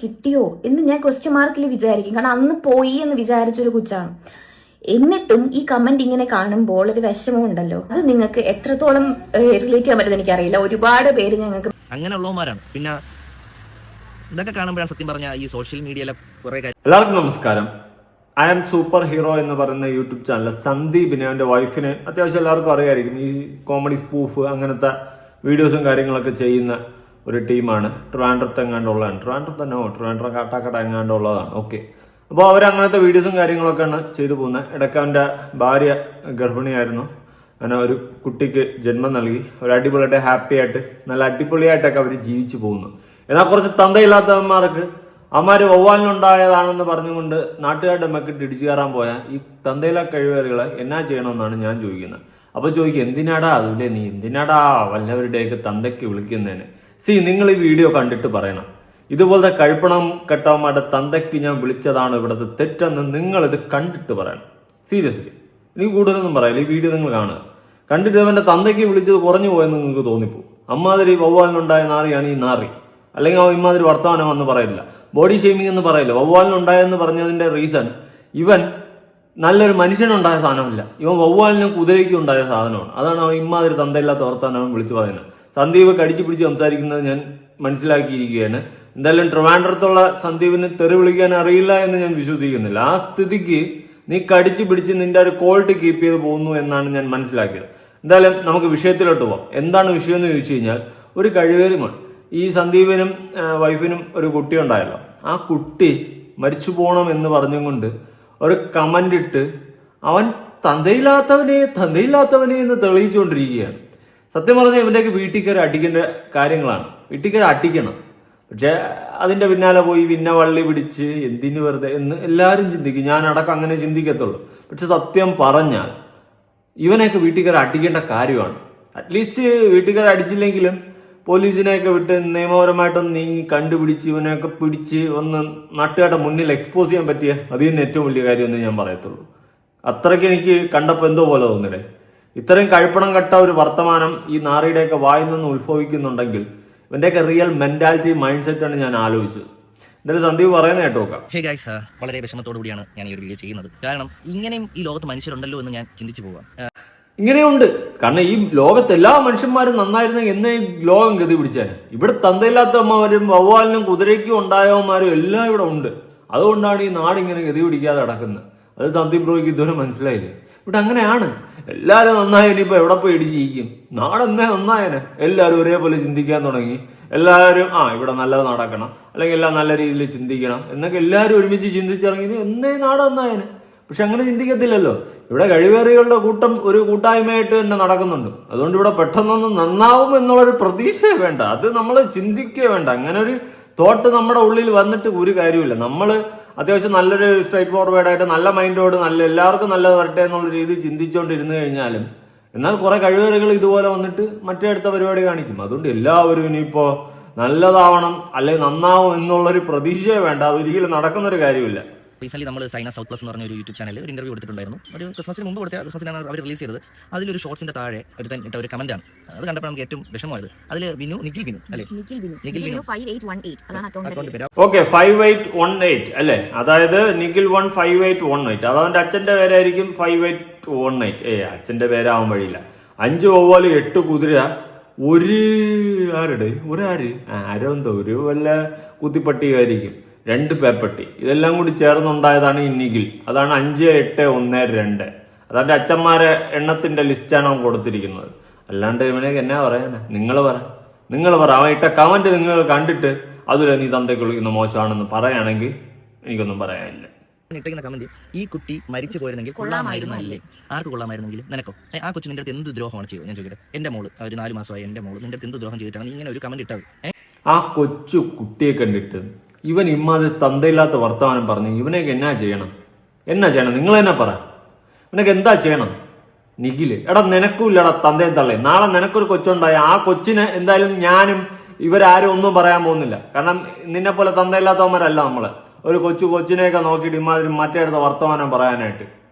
കിട്ടിയോ എന്ന് ഞാൻ ക്വസ്റ്റ്യൻ മാർക്കിൽ വിചാരിക്കും. കാരണം അന്ന് പോയി എന്ന് വിചാരിച്ചൊരു കൊച്ചാണ്. എന്നിട്ടും ഈ കമന്റ് ഇങ്ങനെ കാണുമ്പോൾ ഒരു വിഷമം ഉണ്ടല്ലോ. അത് നിങ്ങൾക്ക് എത്രത്തോളം റിലേറ്റ് ചെയ്യാൻ പറ്റുന്നത് എനിക്കറിയില്ല. ഒരുപാട് പേര് ഞങ്ങൾക്ക് അങ്ങനെയുള്ളവന്മാരാണ്. പിന്നെ ഇതൊക്കെ കാണുമ്പോഴാണ് സത്യം പറഞ്ഞ ഈ സോഷ്യൽ മീഡിയയിലെ കുറെ കാര്യം. എല്ലാവർക്കും നമസ്കാരം. ഐ ആം സൂപ്പർ ഹീറോ എന്ന് പറയുന്ന യൂട്യൂബ് ചാനൽ സന്ദീപിനെ അവന്റെ വൈഫിനെ അത്യാവശ്യം എല്ലാവർക്കും അറിയായിരിക്കും. ഈ കോമഡി സ്പൂഫ് അങ്ങനത്തെ വീഡിയോസും കാര്യങ്ങളൊക്കെ ചെയ്യുന്ന ഒരു ടീമാണ്. ട്രിവാൻഡ്രത്ത് എങ്ങാണ്ടുള്ളതാണ്. ട്രിവാൻഡ്രം കാട്ടാക്കട എങ്ങാണ്ടുള്ളതാണ്. ഓക്കെ, അപ്പോൾ അവരങ്ങനത്തെ വീഡിയോസും കാര്യങ്ങളൊക്കെയാണ് ചെയ്തു പോകുന്നത്. ഇടയ്ക്ക് അവൻ്റെ ഭാര്യ ഗർഭിണിയായിരുന്നു. അങ്ങനെ ഒരു കുട്ടിക്ക് ജന്മം നൽകി. ഒരു അടിപൊളിയായിട്ട് ഹാപ്പി ആയിട്ട് നല്ല അടിപൊളിയായിട്ടൊക്കെ അവർ ജീവിച്ചു പോകുന്നു. എന്നാൽ കുറച്ച് തന്തയില്ലാത്തവന്മാർക്ക് അമ്മാര് വവ്വാലിനുണ്ടായതാണെന്ന് പറഞ്ഞുകൊണ്ട് നാട്ടുകാരുടെ മെക്കിട്ട് ഇടിച്ചു കയറാൻ പോയാൽ ഈ തന്തയില കഴിവേറുകളെ എന്നാ ചെയ്യണമെന്നാണ് ഞാൻ ചോദിക്കുന്നത്. അപ്പോൾ ചോദിക്കും, എന്തിനാടാ അതില്ലേ നീ എന്തിനാടാ വല്ലവരുടെയൊക്കെ തന്തയ്ക്ക് വിളിക്കുന്നതിന്? നിങ്ങൾ ഈ വീഡിയോ കണ്ടിട്ട് പറയണം, ഇതുപോലത്തെ കഴിപ്പണം കെട്ടവന്മാരുടെ തന്തയ്ക്ക് ഞാൻ വിളിച്ചതാണ് ഇവിടുത്തെ തെറ്റെന്ന് നിങ്ങളിത് കണ്ടിട്ട് പറയണം. സീരിയസ്ലി, എനിക്ക് കൂടുതലൊന്നും പറയില്ല. ഈ വീഡിയോ നിങ്ങൾ കാണുക. കണ്ടിട്ട് അവൻ്റെ തന്തയ്ക്ക് വിളിച്ചത് കുറഞ്ഞു പോയെന്ന് നിങ്ങൾക്ക് തോന്നിപ്പോ. അമ്മാതിരി വവ്വാലിനുണ്ടായ നാറിയാണ് ഈ നാറി. അല്ലെങ്കിൽ അവൻ ഇമ്മാതിരി വർത്തമാനം വന്ന് പറയില്ല. ബോഡി ഷെയ്മിങ് എന്ന് പറയില്ല. വവ്വാലിനുണ്ടായെന്ന് പറഞ്ഞതിന്റെ റീസൺ ഇവൻ നല്ലൊരു മനുഷ്യനുണ്ടായ സാധനമല്ല, ഇവൻ വവ്വാലിനും കുതിരയ്ക്കും ഉണ്ടായ സാധനമാണ്. അതാണ് അവൻ ഇമ്മാതിരി തന്തയില്ലാത്ത വർത്താനം അവൻ വിളിച്ചു പറയുന്നത്. സന്ദീപ് കടിച്ചു പിടിച്ച് സംസാരിക്കുന്നത് ഞാൻ മനസ്സിലാക്കിയിരിക്കുകയാണ്. എന്തായാലും ട്രിവാൻഡ്രത്തുള്ള സന്ദീപിന് തെറി വിളിക്കാൻ അറിയില്ല എന്ന് ഞാൻ വിശ്വസിക്കുന്നില്ല. ആ സ്ഥിതിക്ക് നീ കടിച്ചു പിടിച്ച് നിന്റെ ഒരു ക്വാളിറ്റി കീപ്പ് ചെയ്ത് പോകുന്നു എന്നാണ് ഞാൻ മനസ്സിലാക്കിയത്. എന്തായാലും നമുക്ക് വിഷയത്തിലോട്ട് പോകാം. എന്താണ് വിഷയം എന്ന് ചോദിച്ചു കഴിഞ്ഞാൽ, ഒരു കഴിവേരുമാണ്. ഈ സന്ദീപിനും വൈഫിനും ഒരു കുട്ടി ഉണ്ടായല്ലോ. ആ കുട്ടി മരിച്ചു പോകണം എന്ന് പറഞ്ഞുകൊണ്ട് ഒരു കമന്റ് ഇട്ട് അവൻ തന്തയില്ലാത്തവനെ എന്ന് തെളിയിച്ചുകൊണ്ടിരിക്കുകയാണ്. സത്യം പറഞ്ഞാൽ ഇവൻ്റെയൊക്കെ വീട്ടിൽ കയറി അടിക്കേണ്ട കാര്യങ്ങളാണ്. വീട്ടിൽ കയറി അടിക്കണം. പക്ഷെ അതിന്റെ പിന്നാലെ പോയി പിന്നെ വള്ളി പിടിച്ച് എന്തിനു വെറുതെ എന്ന് എല്ലാവരും ചിന്തിക്കും. ഞാൻ അടക്കം അങ്ങനെ ചിന്തിക്കത്തുള്ളൂ. പക്ഷെ സത്യം പറഞ്ഞാൽ ഇവനെയൊക്കെ വീട്ടിൽ കയറി അടിക്കേണ്ട കാര്യമാണ്. അറ്റ്ലീസ്റ്റ് വീട്ടിൽ കയറി അടിച്ചില്ലെങ്കിലും പോലീസിനെയൊക്കെ വിട്ട് നിയമപരമായിട്ടൊന്ന് നീങ്ങി കണ്ടുപിടിച്ച് ഇവനെയൊക്കെ പിടിച്ച് ഒന്ന് നാട്ടുകാരുടെ മുന്നിൽ എക്സ്പോസ് ചെയ്യാൻ പറ്റിയ അത് തന്നെ ഏറ്റവും വലിയ കാര്യമെന്ന് ഞാൻ പറയത്തുള്ളൂ. അത്രയ്ക്ക് എനിക്ക് കണ്ടപ്പോൾ എന്തോ പോലെ തോന്നിടേ. ഇത്രയും കഴിപ്പണം കെട്ട ഒരു വർത്തമാനം ഈ നാറിയുടെയൊക്കെ വായിൽ നിന്ന് ഉത്ഭവിക്കുന്നുണ്ടെങ്കിൽ ഇവന്റെയൊക്കെ റിയൽ മെന്റാലിറ്റി മൈൻഡ് സെറ്റാണ് ഞാൻ ആലോചിച്ചത്. എന്തായാലും സന്ദീപ് പറയുന്നത് കേട്ടോ. ഹേ ഗൈസ്, വളരെ വിഷമത്തോടു കൂടിയാണ് ഞാൻ ഈ ഒരു വീഡിയോ ചെയ്യുന്നത്. കാരണം ഇങ്ങനെയും ഈ ലോകത്ത് മനുഷ്യരുണ്ടല്ലോ എന്ന് ഞാൻ ചിന്തിച്ചു പോവാം. ഇങ്ങനെയുണ്ട്. കാരണം ഈ ലോകത്ത് എല്ലാ മനുഷ്യന്മാരും നന്നായിരുന്നെങ്കിൽ എന്നേ ഈ ലോകം ഗതി പിടിച്ചാൽ. ഇവിടെ തന്തയില്ലാത്തവന്മാരും വവ്വാലിനും കുതിരയ്ക്കും ഉണ്ടായവന്മാരും എല്ലാം ഇവിടെ ഉണ്ട്. അതുകൊണ്ടാണ് ഈ നാട് ഇങ്ങനെ ഗതി പിടിക്കാതെ കിടക്കുന്നത്. അത് സന്ദീപ് ബ്രോയ്ക്ക് ഇതുവരെ മനസ്സിലായില്ലേ? ഇവിടെ അങ്ങനെയാണ്. എല്ലാവരും നന്നായി ഇനിയിപ്പോൾ എവിടെ പോയി ഇടിച്ചിരിക്കും? നാടെന്നേ നന്നായനെ. എല്ലാവരും ഒരേപോലെ ചിന്തിക്കാൻ തുടങ്ങി. എല്ലാവരും ഇവിടെ നല്ലത് നടക്കണം, അല്ലെങ്കിൽ എല്ലാം നല്ല രീതിയിൽ ചിന്തിക്കണം എന്നൊക്കെ എല്ലാവരും ഒരുമിച്ച് ചിന്തിച്ചിറങ്ങി എന്നേ നാട് നന്നായനെ. പക്ഷെ അങ്ങനെ ചിന്തിക്കത്തില്ലല്ലോ. ഇവിടെ കഴിവേറികളുടെ കൂട്ടം ഒരു കൂട്ടായ്മയായിട്ട് തന്നെ നടക്കുന്നുണ്ട്. അതുകൊണ്ട് ഇവിടെ പെട്ടെന്നൊന്നും നന്നാവും എന്നുള്ളൊരു പ്രതീക്ഷയെ വേണ്ട, അത് നമ്മൾ ചിന്തിക്കേ വേണ്ട. അങ്ങനെ ഒരു തോട്ട് നമ്മുടെ ഉള്ളിൽ വന്നിട്ട് ഒരു കാര്യമില്ല. നമ്മൾ അത്യാവശ്യം നല്ലൊരു സ്ട്രൈറ്റ് ഫോർവേഡായിട്ട് നല്ല മൈൻഡോട് എല്ലാവർക്കും നല്ലത് വരട്ടെ എന്നുള്ള രീതിയിൽ ചിന്തിച്ചുകൊണ്ടിരുന്നു കഴിഞ്ഞാലും എന്നാൽ കുറെ കഴിവേറുകൾ ഇതുപോലെ വന്നിട്ട് മറ്റേ അടുത്ത പരിപാടി കാണിക്കും. അതുകൊണ്ട് എല്ലാവരും ഇനിയിപ്പോ നല്ലതാവണം അല്ലെങ്കിൽ നന്നാവും എന്നുള്ളൊരു പ്രതീക്ഷയെ വേണ്ട. അതൊരിക്കലും നടക്കുന്നൊരു കാര്യമില്ല. റീസെന്റ് നമ്മൾ സൈന സൗത്ത് പ്ലസ് എന്ന് പറഞ്ഞ ഒരു യൂട്യൂബ് ചാനലിൽ ഒരു ഇന്റർവ്യൂ കൊടുത്തിട്ടുണ്ടായിരുന്നു. ഒരു ക്രിസ്മസിന് മുമ്പ് കൊടുത്ത ക്രിസ്മസിനാണ് അവർ റിലീസ് ചെയ്തത്. അതിലൊരു ഷോർട്സിന്റെ താഴെ ഇട്ട ഒരു കമന്റാണ്. അത് കണ്ടപ്പോൾ നമുക്ക് ഏറ്റവും വിഷമമായത്. അതിൽ നിഖിൽ ബിനു അല്ലേ, നിഖിൽ ബിനു 5818 ഓക്കെ 5818 അല്ലേ, അതായത് നിഖിൽ 5818. അത് അവന്റെ അച്ഛന്റെ പേരായിരിക്കും 5818. അച്ഛന്റെ പേരാവാൻ വഴിയില്ല. 5 വവ്വാല് 8 കുതിര ഒരു ആരെന്തോ ഒരു വല്ല കുത്തിപ്പട്ടിയായിരിക്കും, 2 പേപ്പട്ടി, ഇതെല്ലാം കൂടി ചേർന്നുണ്ടായതാണ് ഈ നിഖിൽ. അതാണ് 5812. അതാണ്ട് അച്ഛന്മാരെ എണ്ണത്തിന്റെ ലിസ്റ്റാണ് അവൻ കൊടുത്തിരിക്കുന്നത്. അല്ലാണ്ട് ഇവനൊക്കെ എന്നാ പറയാനാ? നിങ്ങൾ പറ. അവൻ ഇട്ട കമന്റ് നിങ്ങൾ കണ്ടിട്ട് അതിലെ നീ തന്തയ്ക്ക് വിളിക്കുന്ന മോശമാണെന്ന് പറയുകയാണെങ്കിൽ എനിക്കൊന്നും പറയാനില്ല. ഇട്ടിരിക്കുന്ന കമന്റ്, ഈ കുട്ടി മരിച്ചു പോയിരുന്നെങ്കിൽ കൊള്ളാമായിരുന്നല്ലേ? ആർക്ക് കൊള്ളാമായിരുന്നെങ്കിൽ? നിനക്കോ? ആ കൊച്ചു നിന്റെ അടുത്ത് എന്ത് ദ്രോഹമാണ് ചെയ്തത്? ഞാൻ ചോദിക്കട്ടെ. എന്റെ മോള്, ഒരു 4 മാസമായി എന്റെ മോള് നിന്റെ അടുത്ത് എന്ത് ദ്രോഹം ചെയ്തിട്ടാണ് നീ ഇങ്ങനെ ഒരു കമന്റ് ഇട്ടത്? ആ കൊച്ചു കുട്ടിയെ കണ്ടിട്ട് ഇവൻ ഇമ്മാതിരി തന്തയില്ലാത്ത വർത്തമാനം പറഞ്ഞു ഇവനെയൊക്കെ എന്നാ ചെയ്യണം? നിങ്ങൾ തന്നെ പറ. ഇവനൊക്കെ എന്താ ചെയ്യണം? നിഖില്, നിനക്കും ഇല്ലടാ തന്തയും തള്ളേ. നാളെ നിനക്കൊരു കൊച്ചുണ്ടായ ആ കൊച്ചിന് എന്തായാലും ഞാനും ഇവരാരും ഒന്നും പറയാൻ പോകുന്നില്ല. കാരണം നിന്നെ പോലെ തന്തയില്ലാത്തവന്മാരല്ല നമ്മള്. ഒരു കൊച്ചിനെയൊക്കെ നോക്കിയിട്ട് ഇമാതിരി മറ്റേ അടുത്ത വർത്തമാനം പറയാനായിട്ട്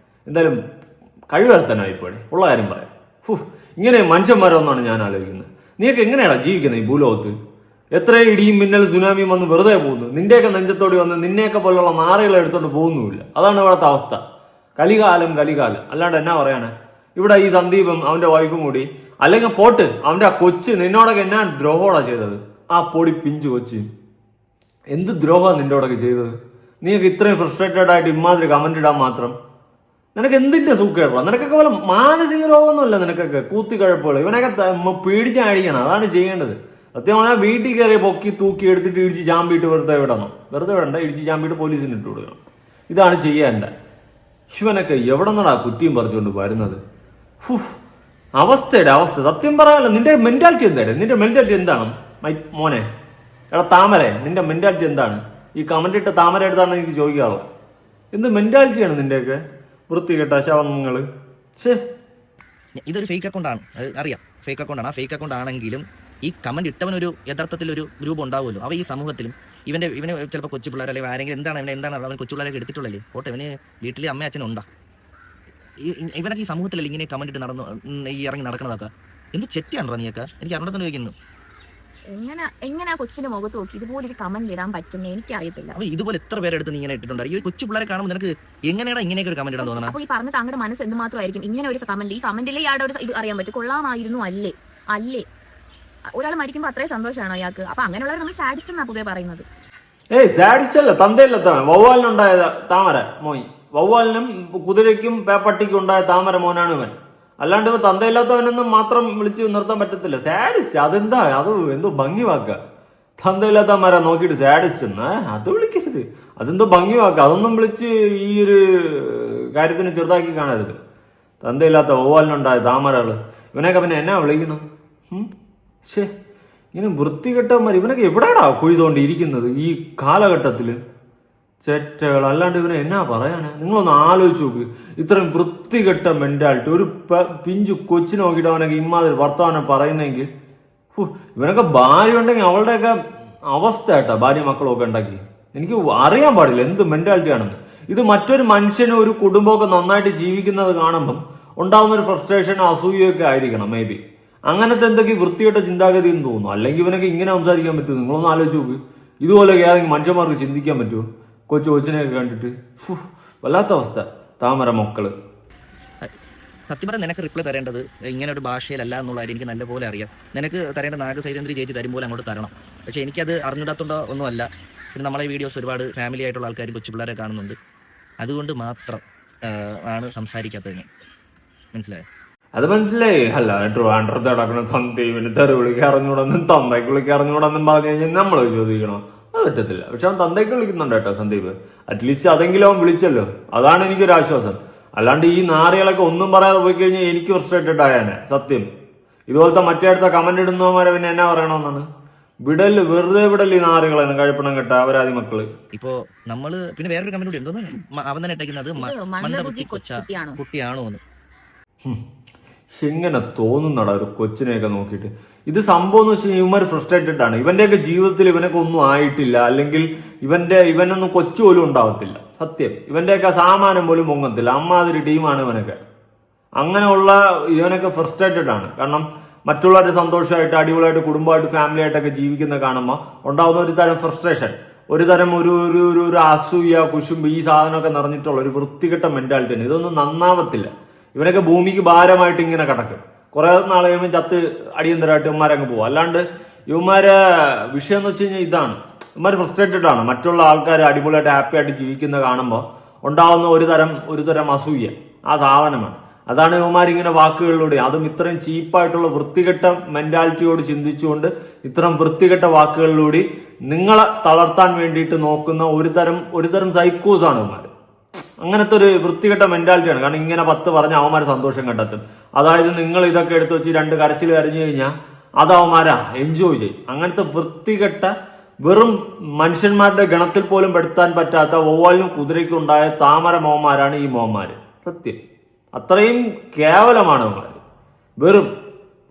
എന്തായാലും കഴിവരുത്തനായിപ്പോഴേ ഉള്ള കാര്യം പറയാം. ഇങ്ങനെ മനുഷ്യന്മാരൊന്നാണ് ഞാൻ ആലോചിക്കുന്നത്. നീയൊക്കെ എങ്ങനെയാടാ ജീവിക്കുന്നത് ഈ ഭൂലോകത്ത്? എത്ര ഇടിയും മിന്നലും സുനാമിയും വന്ന് വെറുതെ പോകുന്നു. നിന്റെയൊക്കെ നെഞ്ചത്തോടി വന്ന് നിന്നെയൊക്കെ പോലുള്ള നാറുകളെ എടുത്തോണ്ട് പോകുന്നുമില്ല. അതാണ് ഇവിടുത്തെ അവസ്ഥ. കലികാലം അല്ലാണ്ട് എന്നാ പറയാനാ. ഇവിടെ ഈ സന്ദീപും അവന്റെ വൈഫും കൂടി, അല്ലെങ്കിൽ പോട്ട് അവന്റെ ആ കൊച്ച് നിന്നോടൊക്കെ എന്നാ ദ്രോഹോടാ ചെയ്തത്. ആ പൊടി പിഞ്ചു കൊച്ച് എന്ത് ദ്രോഹമാണ് നിന്നോടൊക്കെ ചെയ്തത്. നീയൊക്കെ ഇത്രയും ഫ്രസ്ട്രേറ്റഡ് ആയിട്ട് ഇമാതിരി കമന്റ് ഇടാൻ മാത്രം നിനക്ക് എന്തിന്റെ സൂക്കേടാ. നിനക്കൊക്കെ പോലെ മാനസിക രോഗമൊന്നുമില്ല. നിനക്കൊക്കെ കൂത്തിക്കഴപ്പുകൾ. ഇവനൊക്കെ പേടിച്ചാടിക്കണം. അതാണ് ചെയ്യേണ്ടത്. സത്യം പറഞ്ഞാൽ വീട്ടിൽ കയറി പൊക്കി തൂക്കി എടുത്തിട്ട് ഇടിച്ച് ചാമ്പിയിട്ട് വെറുതെ വിടണം. വെറുതെ വിടണ്ട, ഇടിച്ച് ചാമ്പിയിട്ട് പോലീസിന് ഇട്ട് കൊടുക്കണം. ഇതാണ് ചെയ്യേണ്ടത്. ശിവനൊക്കെ എവിടെ നിന്നാ കുറ്റിയും പറിച്ചുകൊണ്ട് വരുന്നത്. അവസ്ഥയുടെ അവസ്ഥ സത്യം പറയാമല്ലോ. നിന്റെ മെന്റാലിറ്റി എന്താണ്? നിന്റെ മെന്റാലിറ്റി എന്താണ് മോനെ? എടാ താമരെ, നിന്റെ മെന്റാലിറ്റി എന്താണ്? ഈ കമന്റ് ഇട്ട താമര എടുത്താണ് എനിക്ക് ചോദിക്കാറുള്ളത്. എന്ത് മെന്റാലിറ്റിയാണ് നിന്റെയൊക്കെ? വൃത്തികെട്ട ശവങ്ങള്. ഇതൊരു ഫേക്ക് അക്കൗണ്ടാണ്, അറിയാം. ഫേക്ക് അക്കൗണ്ടാണ്. ആ ഫേക്ക് അക്കൗണ്ട് ആണെങ്കിലും ഈ കമന്റ് ഇട്ടവനൊരു യഥാർത്ഥത്തിൽ ഒരു ഗ്രൂപ്പ് ഉണ്ടാവുമല്ലോ. അവ ഈ സമൂഹത്തിലും ഇവന് ചിലപ്പോൾ കൊച്ചു പിള്ളേർ അല്ലെങ്കിൽ ആരെങ്കിലും എന്താണ് അവൻ കൊച്ചു പിള്ളേരൊക്കെ എടുത്തിട്ടുള്ളല്ലേ. പോട്ടെ, ഇവന് വീട്ടിൽ അമ്മ അച്ഛനും ഉണ്ടാ. ഇവനൊക്കെ ഈ സമൂഹത്തിലല്ലേ ഇങ്ങനെ കമന്റ് ഇട്ട് ഈ ഇറങ്ങി നടക്കുന്നതൊക്കെ. എന്ത് ചെറ്റിയാണോ നീയൊക്കെ? എനിക്ക് അറിഞ്ഞിടത്തോണ്ട് ചോദിക്കുന്നു. എങ്ങനെ കൊച്ചിന്റെ മുഖത്ത് നോക്കി ഇതുപോലൊരു കമന്റ് ഇടാൻ പറ്റുന്ന എനിക്കറിയത്തില്ല. അപ്പൊ ഇതുപോലെ എത്ര പേരെടുത്ത് നീ ഇങ്ങനെ ഇട്ടിട്ടുണ്ട്? ഈ കൊച്ചു പിള്ളേരെ കാണുമ്പോൾ നിനക്ക് എങ്ങനെയാണ് ഇങ്ങനെയൊക്കെ ഒരു കമന്റ് ഇടാൻ തോന്നുന്നത്? അപ്പൊ ഈ പറഞ്ഞ താങ്കളുടെ മനസ്സ് എന്തുമാത്രമായിരിക്കും ഇങ്ങനെ ഒരു കമന്റ്? ഈ കമന്റിലെ ഇയാളുടെ ഒരു ഇത് അറിയാൻ പറ്റും. കൊള്ളാമായിരുന്നു അല്ലേ ഒരാൾ മരിക്കുമ്പോൾ അത്രയും സന്തോഷമാണോ അയാൾക്ക്? അപ്പൊ അങ്ങനെയുള്ളവർ നമ്മൾ സാഡിസ്റ്റ് എന്നാ പൊതുവെ പറയുന്നത്. സാഡിസ്റ്റ് അല്ല, തന്തയില്ല താമര. വവ്വാലിനുണ്ടായ താമര മോയി. വവ്വാലിനും കുതിരയ്ക്കും പേപ്പട്ടിക്കും ഉണ്ടായ താമര മോനാണ് ഇവൻ. അല്ലാണ്ട് ഇവ തന്തയില്ലാത്തവനൊന്നും മാത്രം വിളിച്ച് നിർത്താൻ പറ്റത്തില്ല. സാഡിസ്റ്റ് അതെന്താ? അത് എന്തോ ഭംഗി വാക്ക. തന്തയില്ലാത്തവന്മാരെ നോക്കിയിട്ട് സാഡിസ്റ്റ് എന്ന് അത് വിളിക്കരുത്. അതെന്തോ ഭംഗി വാക്ക. അതൊന്നും വിളിച്ച് ഈ ഒരു കാര്യത്തിന് ചെറുതാക്കി കാണരുത്. തന്തയില്ലാത്ത വവ്വാലിനുണ്ടായ താമരകള്. ഇവനൊക്കെ പിന്നെ എന്നാ വിളിക്കണം? ഇങ്ങനെ വൃത്തികെട്ടവന്മാർ. ഇവനൊക്കെ എവിടെയാടാ കുഴി തോണ്ടിയിരിക്കുന്നത് ഈ കാലഘട്ടത്തില്? ചെറ്റകൾ. അല്ലാണ്ട് ഇവനെ എന്നാ പറയാനാ? നിങ്ങളൊന്ന് ആലോചിച്ച് നോക്ക്. ഇത്രയും വൃത്തികെട്ട മെന്റാലിറ്റി ഒരു പിഞ്ചു കൊച്ചിനെ നോക്കിയിട്ട് അവനൊക്കെ ഇമാതിരി വർത്തമാനം പറയുന്നെങ്കിൽ ഇവനൊക്കെ ഭാര്യ ഉണ്ടെങ്കിൽ അവളുടെയൊക്കെ അവസ്ഥ കേട്ടാ. ഭാര്യ മക്കളൊക്കെ ഉണ്ടാക്കി എനിക്ക് അറിയാൻ പാടില്ല എന്ത് മെന്റാലിറ്റി ആണെന്ന്. ഇത് മറ്റൊരു മനുഷ്യനും ഒരു കുടുംബമൊക്കെ നന്നായിട്ട് ജീവിക്കുന്നത് കാണുമ്പം ഉണ്ടാവുന്ന ഒരു ഫ്രസ്ട്രേഷൻ അസൂയൊക്കെ ആയിരിക്കണം മേ ബി. അങ്ങനത്തെ എന്തൊക്കെ വൃത്തികെട്ട ചിന്താഗതി എന്ന് തോന്നുന്നു. അല്ലെങ്കിൽ ഇവനൊക്കെ ഇങ്ങനെ സംസാരിക്കാൻ പറ്റുമോ? നിങ്ങളൊന്ന് ആലോചിച്ച് നോക്ക്. ഇതുപോലെ ഏതെങ്കിലും മനുഷ്യന്മാർക്ക് ചിന്തിക്കാൻ പറ്റുമോ? കൊച്ചിനെയൊക്കെ കണ്ടിട്ട് വല്ലാത്ത അവസ്ഥ. താമര മക്കള്. സത്യം പറഞ്ഞാൽ നിനക്ക് റിപ്ലൈ തരേണ്ടത് ഇങ്ങനെ ഒരു ഭാഷയിലല്ല എന്നുള്ള കാര്യം എനിക്ക് നല്ലപോലെ അറിയാം. നിനക്ക് തരേണ്ട നാഗ സൈതേന്ദ്രി ചേച്ചി തരുമ്പോൾ അങ്ങോട്ട് തരണം. പക്ഷേ എനിക്കത് അറിഞ്ഞിടാത്തോണ്ടോ ഒന്നുമല്ല. പിന്നെ നമ്മളെ വീഡിയോസ് ഒരുപാട് ഫാമിലി ആയിട്ടുള്ള ആൾക്കാർ കൊച്ചു പിള്ളേരെ കാണുന്നുണ്ട്. അതുകൊണ്ട് മാത്രം ആണ് സംസാരിക്കാത്തത്. മനസ്സിലായോ? അത് മനസ്സിലായി. അല്ല ട്രിവാൻഡ്രത്ത് നടക്കുന്ന സന്ദീപിന് തെറി വിളിക്കാൻ അറിഞ്ഞൂടെന്നും തന്തയ്ക്ക് വിളിക്കാൻ അറിഞ്ഞൂടെന്നും പറഞ്ഞു കഴിഞ്ഞാൽ നമ്മൾ ചോദിക്കണോ? അത് പറ്റത്തില്ല. പക്ഷെ അവൻ തന്തയ്ക്ക് വിളിക്കുന്നുണ്ട് കേട്ടോ സന്ദീപ്. അറ്റ്ലീസ്റ്റ് അതെങ്കിലും അവൻ വിളിച്ചല്ലോ. അതാണ് എനിക്കൊരു ആശ്വാസം. അല്ലാണ്ട് ഈ നാറികളൊക്കെ ഒന്നും പറയാതെ പോയി കഴിഞ്ഞാൽ എനിക്ക് ഫ്രസ്ട്രേറ്റഡ് ആയാനെ സത്യം. ഇതുപോലത്തെ മറ്റേ അടുത്ത കമന്റ് ഇടുന്നവന്മാരെ പിന്നെ എന്നാ പറയണമെന്നാണ്? വെറുതെ വിടല് ഈ നാറികളെ കഴിപ്പണം കേട്ട അവരാതി മക്കള്. ഇപ്പോ നമ്മള് പിന്നെ വേറൊരു കമന്റ് കൂടി എന്തോന്ന് അവൻ തന്നെ ഇട്ടേക്കുന്നത് മന്ദബുദ്ധി കുട്ടിയാണോ എന്ന്. ഇങ്ങനെ തോന്നുന്നടാ ഒരു കൊച്ചിനെയൊക്കെ നോക്കിയിട്ട്. ഇത് സംഭവം എന്ന് വെച്ച് കഴിഞ്ഞാൽ ഇവന്മാർ ഫ്രസ്ട്രേറ്റഡ് ആണ്. ഇവന്റെയൊക്കെ ജീവിതത്തിൽ ഇവനൊക്കെ ഒന്നും ആയിട്ടില്ല. അല്ലെങ്കിൽ ഇവനൊന്നും കൊച്ചു പോലും ഉണ്ടാവത്തില്ല. സത്യം ഇവന്റെയൊക്കെ സാമാനം പോലും പൊങ്ങത്തില്ല. അമ്മാതിരി ടീമാണ് ഇവനൊക്കെ. അങ്ങനെയുള്ള ഇവനൊക്കെ ഫ്രസ്ട്രേറ്റഡ് ആണ്. കാരണം മറ്റുള്ളവരുടെ സന്തോഷമായിട്ട് അടിപൊളിയായിട്ട് കുടുംബമായിട്ട് ഫാമിലി ആയിട്ടൊക്കെ ജീവിക്കുന്ന കാണുമ്പോൾ ഉണ്ടാവുന്ന ഒരു തരം ഫ്രസ്ട്രേഷൻ, ഒരു തരം ഒരു അസൂയ കുശുമ്പ് ഈ സാധനമൊക്കെ നിറഞ്ഞിട്ടുള്ള ഒരു വൃത്തികെട്ട മെന്റാലിറ്റിയാണ്. ഇതൊന്നും നന്നാവത്തില്ല. ഇവനൊക്കെ ഭൂമിക്ക് ഭാരമായിട്ട് ഇങ്ങനെ കിടക്കും. കുറെ നാൾ കഴിയുമ്പോൾ ചത്ത് അടിയന്തരമായിട്ട് ഇവന്മാരങ്ങ് പോകും. അല്ലാണ്ട് ഇവന്മാരെ വിഷയം എന്ന് വെച്ച് കഴിഞ്ഞാൽ ഇതാണ്. ഇവന്മാർ ഫ്രസ്ട്രേറ്റഡ് ആണ്. മറ്റുള്ള ആൾക്കാർ അടിപൊളിയായിട്ട് ഹാപ്പി ആയിട്ട് ജീവിക്കുന്ന കാണുമ്പോൾ ഉണ്ടാവുന്ന ഒരു തരം അസൂയ ആ സാധനമാണ്. അതാണ് ഇവന്മാരിങ്ങനെ വാക്കുകളിലൂടെ, അതും ഇത്രയും ചീപ്പായിട്ടുള്ള വൃത്തികെട്ട മെന്റാലിറ്റിയോട് ചിന്തിച്ചുകൊണ്ട് ഇത്തരം വൃത്തികെട്ട വാക്കുകളിലൂടെ നിങ്ങളെ തളർത്താൻ വേണ്ടിയിട്ട് നോക്കുന്ന ഒരു തരം സൈക്കോസാണ് ഇവന്മാർ. അങ്ങനത്തെ ഒരു വൃത്തികെട്ട മെന്റാലിറ്റിയാണ്. കാരണം ഇങ്ങനെ 10 പറഞ്ഞ അവന്മാർ സന്തോഷം കണ്ടെത്തും. അതായത് നിങ്ങൾ ഇതൊക്കെ എടുത്തു വെച്ച് 2 കരച്ചിൽ കരഞ്ഞു കഴിഞ്ഞാൽ അത് അവന്മാരാ എൻജോയ് ചെയ്യും. അങ്ങനത്തെ വൃത്തികെട്ട വെറും മനുഷ്യന്മാരുടെ ഗണത്തിൽ പോലും പെടുത്താൻ പറ്റാത്ത വവ്വാലിനും കുതിരയ്ക്കും ഉണ്ടായ താമര മോന്മാരാണ് ഈ മോന്മാര്. സത്യം അത്രയും കേവലമാണ് അവന്മാർ. വെറും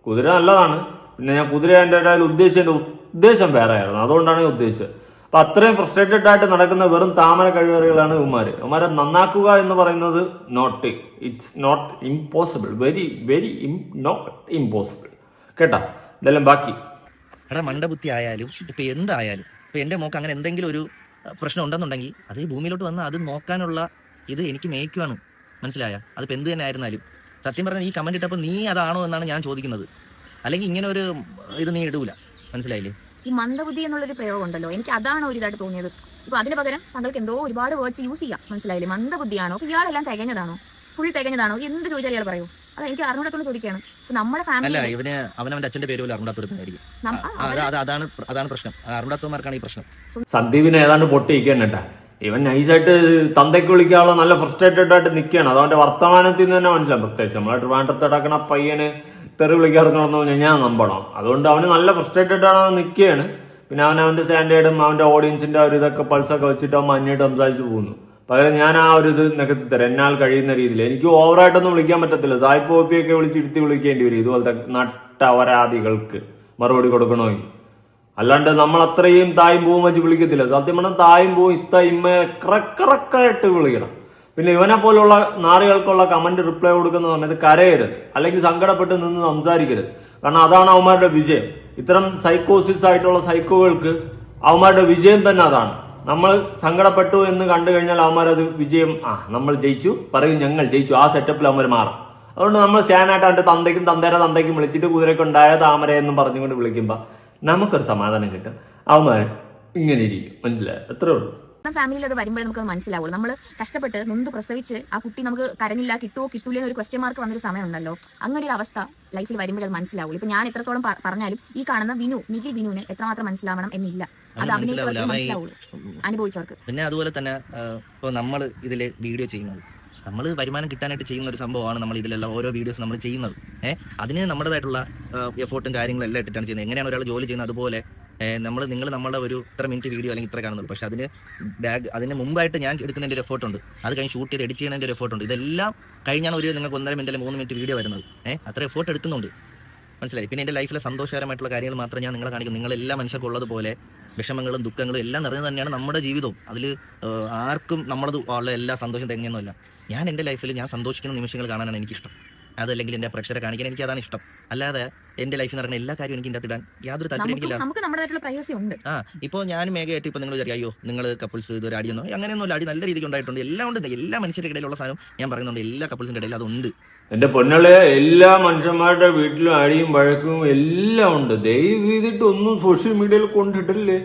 കുതിര നല്ലതാണ്. പിന്നെ ഞാൻ കുതിര എൻ്റെ ഉദ്ദേശം വേറെ ആയിരുന്നു. അതുകൊണ്ടാണ് ഞാൻ ഉദ്ദേശിച്ചത്. അപ്പൊ അത്രയും ഫ്രസ്ട്രേറ്റഡ് ആയിട്ട് നടക്കുന്ന വെറും താമര കഴിവേറികളാണ് ഇവന്മാരെ നന്നാക്കുക എന്ന് പറയുന്നത് it's not impossible. Very very not impossible കേട്ടാ. ഇതെല്ലാം ബാക്കി എടാ മണ്ടബുദ്ധി ആയാലും ഇപ്പൊ എന്തായാലും ഇപ്പൊ എന്റെ മോക്ക് അങ്ങനെ എന്തെങ്കിലും ഒരു പ്രശ്നം ഉണ്ടെന്നുണ്ടെങ്കിൽ അത് ഈ ഭൂമിയിലോട്ട് വന്ന് അത് നോക്കാനുള്ള ഇത് എനിക്ക് മേയ്ക്കുവാണ്. മനസ്സിലായ? അതിപ്പോ എന്ത് തന്നെ ആയിരുന്നാലും സത്യം പറഞ്ഞാൽ ഈ കമന്റ് ഇട്ടപ്പോൾ നീ അതാണോ എന്നാണ് ഞാൻ ചോദിക്കുന്നത്. അല്ലെങ്കിൽ ഇങ്ങനെ ഒരു ഇത് നീ ഇടൂല. മനസ്സിലായില്ലേ? ഈ മന്ദബുദ്ധി എന്നുള്ളൊരു പ്രയോഗം ഉണ്ടല്ലോ, എനിക്ക് അതാണ് ഒരു ഇതായിട്ട് തോന്നിയത്. ഇപ്പൊ അതിന് പകരം താങ്കൾക്ക് എന്തോ ഒരുപാട് വേർഡ്സ് യൂസ് ചെയ്യാം. മനസ്സിലായില്ലേ? മന്ദബുദ്ധിയാണോ? ഇയാളെല്ലാം തികഞ്ഞതാണോ? ഫുൾ തികഞ്ഞതാണോ? എന്ത് ചോദിച്ചാൽ ഇയാൾ പറയൂ. അത് എനിക്ക് അറിഞ്ഞൂടത്തോട് ചോദിക്കുകയാണ്. നമ്മുടെ അല്ല, ഫാമിലി ഇവന് അവനവന്റെ അച്ഛന്റെ പേര് പോലും അറിഞ്ഞാത്തോടുത്തായിരിക്കും. അതാണ് പ്രശ്നം. അറിഞ്ഞാത്തവന്മാർക്കാണ് ഈ പ്രശ്നം. സന്ദീപിനെ ഏതാണ്ട് പൊട്ടിയിരിക്കണേട്ടാ. ഇവൻ നൈസായിട്ട് തന്തയ്ക്ക് വിളിക്കാനുള്ള നല്ല ഫ്രസ്ട്രേറ്റഡ് ആയിട്ട് നിൽക്കുകയാണ്. അതവന്റെ വർത്തമാനത്തിൽ നിന്ന് തന്നെ മനസ്സിലാവും. പ്രത്യേകിച്ച് നമ്മളെ ട്രിവാൻഡ്രത്ത് നടക്കണ പയ്യന് തെറി വിളിക്കാറുണ്ടെന്ന് പറഞ്ഞാൽ ഞാൻ നമ്പണം. അതുകൊണ്ട് അവന് നല്ല ഫ്രസ്ട്രേറ്റഡ് ആണ് നിൽക്കുകയാണ്. പിന്നെ അവന്റെ സ്റ്റാൻഡേർഡും അവന്റെ ഓഡിയൻസിന്റെ ഒരു ഇതൊക്കെ പൾസൊക്കെ വെച്ചിട്ട് അവൻ മഞ്ഞിട്ട് സംസാരിച്ച് പോകുന്നു. പകരം ഞാൻ ആ ഒരു ഇത് നികത്തി തരാം എന്നാൽ കഴിയുന്ന രീതിയിൽ. എനിക്ക് ഓവറായിട്ടൊന്നും വിളിക്കാൻ പറ്റത്തില്ല. സായിപ്പ് ഓപ്പിയൊക്കെ വിളിച്ചിരുത്തി വിളിക്കേണ്ടി വരും ഇതുപോലത്തെ നട്ടവരാദികൾക്ക് മറുപടി കൊടുക്കണമെങ്കിൽ. അല്ലാണ്ട് നമ്മൾ അത്രയും തായും പൂവും വെച്ച് വിളിക്കത്തില്ല. സത്യം പറഞ്ഞാൽ തായും പൂവും ഇത്ത ഇമ്മയെ കറക്കായിട്ട് വിളിക്കണം. പിന്നെ ഇവനെ പോലുള്ള നാറികൾക്കുള്ള കമന്റ് റിപ്ലൈ കൊടുക്കുന്ന സമയത്ത് കരയരുത്, അല്ലെങ്കിൽ സങ്കടപ്പെട്ട് നിന്ന് സംസാരിക്കരുത്. കാരണം അതാണ് അവന്മാരുടെ വിജയം. ഇത്തരം സൈക്കോസിസ് ആയിട്ടുള്ള സൈക്കോകൾക്ക് അവന്മാരുടെ വിജയം തന്നെ അതാണ്. നമ്മൾ സങ്കടപ്പെട്ടു എന്ന് കണ്ടു കഴിഞ്ഞാൽ അവന്മാരത് വിജയം, നമ്മൾ ജയിച്ചു പറയും, ഞങ്ങൾ ജയിച്ചു, ആ സെറ്റപ്പിൽ അവന്മാർ മാറും. അതുകൊണ്ട് നമ്മൾ സ്റ്റാൻഡായിട്ട് അവൻ്റെ തന്തേരെ തന്തയ്ക്കും വിളിച്ചിട്ട് കുതിരക്കുണ്ടായ താമര എന്നും പറഞ്ഞുകൊണ്ട് വിളിക്കുമ്പോൾ നമുക്കൊരു സമാധാനം കിട്ടും. അവന്മാർ ഇങ്ങനെ ഇരിക്കും. മനസ്സിലായി? അത്രേ ഉള്ളൂ. ഫാമിലിയിൽ അത് വരുമ്പോഴേ നമുക്ക് മനസ്സിലാവുള്ളൂ. നമ്മൾ കഷ്ടപ്പെട്ട് നൊന്ത് പ്രസവിച്ച് ആ കുട്ടി നമുക്ക് കരഞ്ഞില്ല, കിട്ടുമോ കിട്ടൂല എന്നൊരു ക്വസ്റ്റ്യൻ മാർക്ക് വന്നൊരു സമയം ഉണ്ടല്ലോ. അങ്ങനെ ഒരു അവസ്ഥ ലൈഫിൽ വരുമ്പോഴേ മനസ്സിലാവുള്ളൂ. ഇപ്പൊ ഞാൻ എത്രത്തോളം പറഞ്ഞാലും ഈ കാണുന്ന നിഖിൽ ബിനുവിന് എത്രമാത്രം മനസ്സിലാവണം എന്നില്ല. അത് അഭിനയിച്ചവർക്ക് മനസ്സിലാവുള്ളൂ, അനുഭവിച്ചവർക്ക്. പിന്നെ അതുപോലെ തന്നെ ഇപ്പോൾ നമ്മൾ ഇതില് വീഡിയോ ചെയ്യുന്നത്, നമ്മൾ വരുമാനം കിട്ടാനായിട്ട് ചെയ്യുന്ന ഒരു സംഭവമാണ് നമ്മൾ ഇതിലെല്ലാം ഓരോ വീഡിയോസ് നമ്മൾ ചെയ്യുന്നത്. അതിന് നമ്മുടേതായിട്ടുള്ള എഫോർട്ടും കാര്യങ്ങളും എല്ലാം ഇട്ടിട്ടാണ് ചെയ്യുന്നത്. എങ്ങനെയാണ് ഒരാൾ ജോലി ചെയ്യുന്നത് അതുപോലെ നിങ്ങൾ നമ്മളുടെ ഒരു ഇത്ര മിനിറ്റ് വീഡിയോ അല്ലെങ്കിൽ ഇത്ര കാണുന്നുള്ളൂ. പക്ഷെ അതിന് മുമ്പായിട്ട് ഞാൻ എടുക്കുന്നതിൻ്റെ ഒരു എഫോർട്ടുണ്ട്. അത് കഴിഞ്ഞ് ഷൂട്ട് ചെയ്ത് എഡിറ്റ് ചെയ്യുന്നതിൻ്റെ ഒരു എഫോർട്ടുണ്ട്. ഇതെല്ലാം കഴിഞ്ഞാണ് ഒരു നിങ്ങൾക്ക് 1.5 മിനിറ്റ് അല്ലെങ്കിൽ 3 മിനിറ്റ് വീഡിയോ വരുന്നത്. അത്ര എഫോർട്ട് എടുക്കുന്നുണ്ട്. മനസ്സിലായി? പിന്നെ എൻ്റെ ലൈഫിലെ സന്തോഷകരമായിട്ടുള്ള കാര്യങ്ങൾ മാത്രം ഞാൻ നിങ്ങളെ കാണിക്കും. നിങ്ങളെല്ലാ മനുഷ്യർക്കുള്ളതുപോലെ വിഷമങ്ങളും ദുഃഖങ്ങളും എല്ലാം നിറഞ്ഞു തന്നെയാണ് നമ്മുടെ ജീവിതവും. അതിൽ ആർക്കും നമ്മളത് ഉള്ള എല്ലാ സന്തോഷം തെങ്ങൊന്നുമല്ല. ഞാൻ എൻ്റെ ലൈഫിൽ ഞാൻ സന്തോഷിക്കുന്ന നിമിഷങ്ങൾ കാണാനാണ് എനിക്കിഷ്ടം. അതല്ലെങ്കിൽ എൻ്റെ പ്രേക്ഷകരെ കാണിക്കാൻ എനിക്ക് അതാണ് ഇഷ്ടം. അല്ലാതെ എൻ്റെ ലൈഫിൽ നടക്കുന്ന എല്ലാ കാര്യവും എനിക്ക് ഇതിനകത്ത് ഇടാൻ യാതൊരു താല്പര്യമില്ല. നമുക്ക് നമ്മുടേതായിട്ടുള്ള പ്രൈവസി ഉണ്ട്. ഇപ്പോൾ ഞാൻ മേഘയായിട്ട് ഇപ്പോൾ നിങ്ങൾ വിചാരിക്കും അയ്യോ നിങ്ങൾ കപ്പിൾസ് ഇതൊരു അടിയൊന്നും, അങ്ങനെയൊന്നുമില്ല. അടി നല്ല രീതിക്ക് ഉണ്ടായിട്ടുണ്ട്. എല്ലാം ഉണ്ട്. എല്ലാ മനുഷ്യരുടെ ഇടയിലുള്ള സാധനം ഞാൻ പറയുന്നുണ്ട്. എല്ലാ കപ്പിൾസിൻ്റെ ഇടയിൽ അതുണ്ട്. എന്റെ പൊന്നളെ, എല്ലാ മനുഷ്യന്മാരുടെ വീട്ടിലും അടിയും വഴക്കും എല്ലാം ഉണ്ട്. ദയവ് ചെയ്തിട്ട് ഒന്നും സോഷ്യൽ മീഡിയയിൽ കൊണ്ടിട്ടില്ലേ.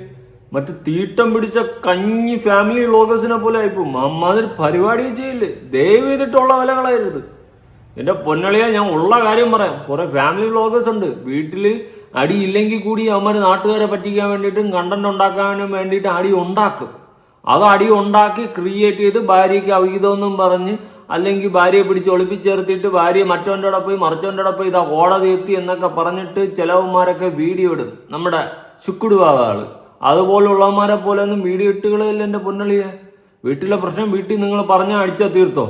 മറ്റു തീട്ടം പിടിച്ച കഞ്ഞി ഫാമിലി വ്ളോഗേഴ്സിനെ പോലെ ആയിപ്പോ അമ്മാതിരി പരിപാടിയെ ചെയ്യില്ലേ. ദയവ് ചെയ്തിട്ടുള്ള വിലകളായിരുന്നു. എന്റെ പൊന്നളിയെ, ഞാൻ ഉള്ള കാര്യം പറയാം. കുറെ ഫാമിലി വ്ളോഗേഴ്സ് ഉണ്ട്. വീട്ടില് അടി ഇല്ലെങ്കിൽ കൂടി അവന്മാർ നാട്ടുകാരെ പറ്റിക്കാൻ വേണ്ടിയിട്ടും കണ്ടന്റ് ഉണ്ടാക്കാനും വേണ്ടിയിട്ട് അടി ഉണ്ടാക്കും. അത് അടി ഉണ്ടാക്കി ക്രിയേറ്റ് ചെയ്ത് ഭാര്യയ്ക്ക് അവിഹിതമെന്നും പറഞ്ഞ്, അല്ലെങ്കിൽ ഭാര്യയെ പിടിച്ച് ഒളിപ്പിച്ചേർത്തിട്ട് ഭാര്യ മറ്റവൻ്റെ പോയി മറിച്ചവൻ്റെ പോയി ഇതാ കോടതി എത്തി എന്നൊക്കെ പറഞ്ഞിട്ട് ചിലവന്മാരൊക്കെ വീഡിയോ ഇടും. നമ്മുടെ ശുക്കുടുവാള് അതുപോലുള്ളവന്മാരെ പോലെ ഒന്നും വീഡിയോ ഇട്ടുകളയില്ല എന്റെ പൊന്നളിയെ. വീട്ടിലെ പ്രശ്നം വീട്ടിൽ നിങ്ങൾ പറഞ്ഞാൽ അടിച്ചാൽ തീർത്തോ.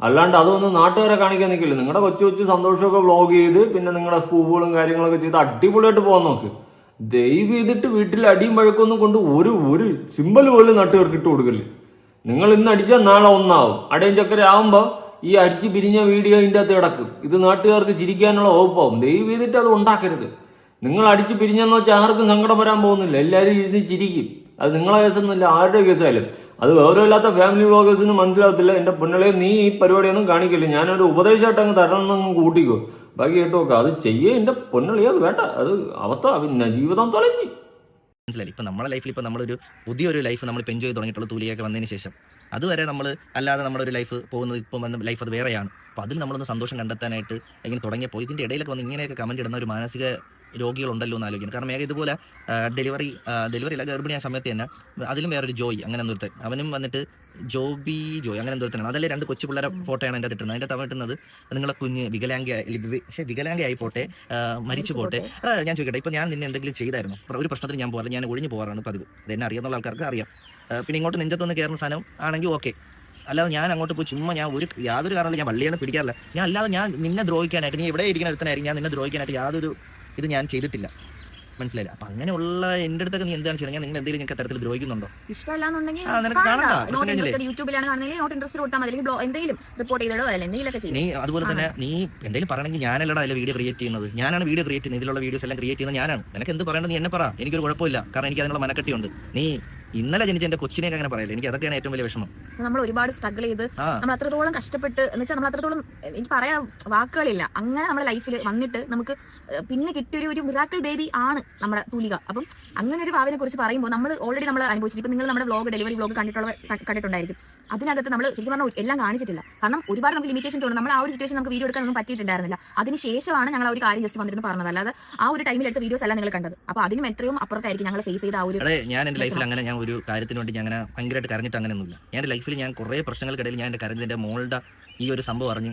അല്ലാണ്ട് അതൊന്നും നാട്ടുകാരെ കാണിക്കാൻ നിൽക്കില്ല. നിങ്ങളുടെ കൊച്ചു കൊച്ചു സന്തോഷമൊക്കെ വ്ളോഗ് ചെയ്ത് പിന്നെ നിങ്ങളുടെ സ്കൂളുകളും കാര്യങ്ങളൊക്കെ ചെയ്ത് അടിപൊളിയായിട്ട് പോകാൻ നോക്ക്. ദയവ് ചെയ്തിട്ട് വീട്ടിൽ അടിയും വഴക്കൊന്നും കൊണ്ട് ഒരു സിമ്പൽ പോലും നാട്ടുകാർക്ക് ഇട്ട് കൊടുക്കില്ല. നിങ്ങൾ ഇന്ന് അടിച്ചാൽ നാളെ ഒന്നാവും. അടയും ചക്കര ആവുമ്പോൾ ഈ അടിച്ച് പിരിഞ്ഞ വീഡിയോ ഇതിൻ്റെ അകത്ത് കിടക്കും. ഇത് നാട്ടുകാർക്ക് ചിരിക്കാനുള്ള വകുപ്പാവും. ദയവ് ചെയ്തിട്ട് അത് ഉണ്ടാക്കരുത്. നിങ്ങൾ അടിച്ച് പിരിഞ്ഞെന്ന് വെച്ചാൽ ആർക്കും സങ്കടം വരാൻ പോകുന്നില്ല. എല്ലാവരും ഇത് ചിരിക്കും. അത് നിങ്ങളെ കേസൊന്നുമില്ല, ആരുടെ കേസായാലും. അത് വേറെയില്ലാത്ത ഫാമിലി വ്ളോഗേഴ്സിന് മനസ്സിലാകത്തില്ല. എന്റെ പൊന്നളെ, നീ ഈ പരിപാടിയൊന്നും കാണിക്കില്ല. ഞാനൊരു ഉപദേശമായിട്ട് അങ്ങ് തരണമെന്നങ്ങ് കൂട്ടിക്കോ. ബാക്കി കേട്ടോ നോക്കാം. അത് ചെയ്യേ എന്റെ പൊന്നളി. അത് വേണ്ട. അത് അവസ്ഥ പിന്നെ ജീവിതം തൊലഞ്ഞി. മനസ്സിലായി? ഇപ്പം നമ്മുടെ ലൈഫിൽ ഇപ്പം നമ്മളൊരു പുതിയൊരു ലൈഫ് നമ്മൾ എൻജോയ് ചെയ്ത് തുടങ്ങിയിട്ടുള്ള തൂലിയൊക്കെ വന്നതിന് ശേഷം അതുവരെ നമ്മൾ അല്ലാതെ നമ്മുടെ ഒരു ലൈഫ് പോകുന്നത് ഇപ്പം വന്ന ലൈഫ് അത് വേറെയാണ്. അപ്പോൾ അതിൽ നമ്മളൊന്ന് സന്തോഷം കണ്ടെത്താനായിട്ട് ഇങ്ങനെ തുടങ്ങിയപ്പോൾ ഇതിൻ്റെ ഇടയിലൊക്കെ വന്ന് ഇങ്ങനെയൊക്കെ കമന്റ് ഇടുന്ന ഒരു മാനസിക രോഗികളുണ്ടല്ലോ എന്ന് ആലോചിക്കണം. കാരണം മേഘ ഇതുപോലെ ഡെലിവറി അല്ല ഗർഭിണിയായ സമയത്ത് തന്നെ അതിലും വേറൊരു ജോയ് അങ്ങനെ എന്തൊരുത്തൻ, അവനും വന്നിട്ട് ജോയ് അങ്ങനെ എന്തൊരുത്തനാണ്. അതല്ലേ 2 കൊച്ചു പിള്ളേരെ ഫോട്ടോയാണ് എൻ്റെ ഇട്ടുന്നത്. അതിൻ്റെ തമിട്ടുന്നത് നിങ്ങളെ കുഞ്ഞ് വികലാംഗയായി പോട്ടെ, മരിച്ചു പോട്ടെ. ഞാൻ ചോദിക്കട്ടെ, ഇപ്പം ഞാൻ നിന്നെ എന്തെങ്കിലും ചെയ്തായിരുന്നു? ഒരു പ്രശ്നത്തിന് ഞാൻ പോകാറ്, ഞാൻ ഒഴിഞ്ഞു പോകാറാണ് പതിവ്. അതെന്നെ അറിയാവുന്ന ആൾക്കാർക്ക് അറിയാം. പിന്നെ ഇങ്ങോട്ട് നെഞ്ചത്തൊന്ന് കയറുന്ന സാധനം ആണെങ്കിൽ ഓക്കെ. അല്ലാതെ ഞാൻ അങ്ങോട്ട് പോയി ചുമ്മാ ഞാൻ യാതൊരു കാരണമില്ല, ഞാൻ വള്ളിയാണ് പിടിക്കാറില്ല. ഞാൻ അല്ലാതെ ഞാൻ നിന്നെ ദ്രോഹിക്കാനായിട്ട്, നീ എവിടെ ഇരിക്കുന്ന അടുത്തനായിരിക്കും, ഞാൻ നിന്നെ ദ്രോഹിക്കാനായിട്ട് യാതൊരു ഇത് ഞാൻ ചെയ്തിട്ടില്ല. മനസ്സിലായില്ല. അപ്പൊ അങ്ങനെയുള്ള എന്റെ അടുത്തൊക്കെ നീ എന്താണ് ചെയ്യണം? നിങ്ങൾ എന്തെങ്കിലും നിങ്ങൾക്ക് തരത്തിൽ ദ്രോഹിക്കുന്നുണ്ടോ? ഇഷ്ടമല്ലാന്നുണ്ടെങ്കിൽ നിനക്ക് കാണണ്ട. നോട്ട് ഇൻട്രസ്റ്റഡ് യൂട്യൂബിലാണ് കാണുന്നെങ്കിൽ നോട്ട് ഇൻട്രസ്റ്റ് കൊടുത്താൽ മതി, അല്ലെങ്കിൽ എന്തെങ്കിലും റിപ്പോർട്ട് ചെയ്തിടോ അല്ല എന്തെങ്കിലുമൊക്കെ ചെയ്യും. നീ അതുപോലെ തന്നെ നീ എന്തെങ്കിലും പറയണമെങ്കിൽ ഞാനല്ലടാ അതിലെ വീഡിയോ ക്രിയേറ്റ് ചെയ്യുന്നത്, ഞാനാണ് വീഡിയോ ക്രിയേറ്റ് ചെയ്യുന്നത്, ഇതിലുള്ള വീഡിയോസ് എല്ലാം ക്രിയേറ്റ് ചെയ്യുന്നത് ഞാനാണ്. നിനക്ക് എന്ത് പറയേണ്ടത് നീ എന്നെ പറ, എനിക്കൊരു കുഴപ്പമില്ല. കാരണം എനിക്ക് അതിനുള്ള മനക്കെട്ടിയുണ്ട്. നീ ഇന്നലെ ജനിച്ച എന്റെ കൊച്ചിനെയൊക്കെ അങ്ങനെ പറയില്ല. എനിക്ക് അതൊക്കെയാണ് ഏറ്റവും വലിയ വിഷമം. നമ്മൾ ഒരുപാട് സ്ട്രഗിൾ ചെയ്ത് നമ്മൾ അത്രത്തോളം കഷ്ടപ്പെട്ട് എന്ന് വെച്ചാൽ നമ്മൾ അത്രത്തോളം എനിക്ക് പറയാൻ വാക്കുകളില്ല. അങ്ങനെ നമ്മുടെ ലൈഫിൽ വന്നിട്ട് നമുക്ക് പിന്നെ കിട്ടിയൊരു മിറാക്കിൾ ബേബി ആണ് നമ്മുടെ തൂലിക. അപ്പം അങ്ങനെ ഒരു ഭാവിനെ കുറിച്ച് പറയുമ്പോൾ നമ്മൾ ഓൾറെഡി നമ്മൾ അനുഭവിച്ചിട്ട് ഇപ്പം നിങ്ങൾ നമ്മുടെ വ്ലോഗ് ഡെലിവറി വ്ലോഗ് കണ്ടിട്ടുണ്ടായിരിക്കും. അതിനകത്ത് നമ്മൾ ശരിക്കും പറഞ്ഞാൽ എല്ലാം കാണിച്ചിട്ടില്ല. കാരണം ഒരുപാട് നമുക്ക് ലിമിറ്റേഷൻസ് ഉണ്ട്. നമ്മൾ ആ ഒരു സിറ്റുവേഷൻ നമുക്ക് വീഡിയോ എടുക്കാനൊന്നും പറ്റിയിട്ടുണ്ടായിരുന്നില്ല. അതിനുശേഷമാണ് ഞങ്ങൾ ആ ഒരു കാര്യം ജസ്റ്റ് വന്നിരുന്ന് പറഞ്ഞത്. അല്ലാതെ ആ ഒരു ടൈമിൽ എടുത്ത വീഡിയോസ് എല്ലാം നിങ്ങൾ കണ്ടത്. അപ്പോൾ അതിനും എത്രയും അപ്പുറത്തായിരിക്കും ഞങ്ങൾ ഫേസ് ചെയ്ത ആ ഒരു. ഞാൻ എന്റെ ലൈഫിൽ അങ്ങനെ ഞാൻ ഒരു കാര്യത്തിന് വേണ്ടി ഞാൻ അങ്ങനെ ഭയങ്കരമായിട്ട് കരഞ്ഞിട്ട് അങ്ങനെയൊന്നുമില്ല. ഞാൻ എൻ്റെ ലൈഫിൽ ഞാൻ കുറേ പ്രശ്നങ്ങൾക്കിടയിൽ ഞാൻ എൻ്റെ കരഞ്ഞതിൻ്റെ മോളുടെ ഈ ഒരു സംഭവം അറിഞ്ഞ്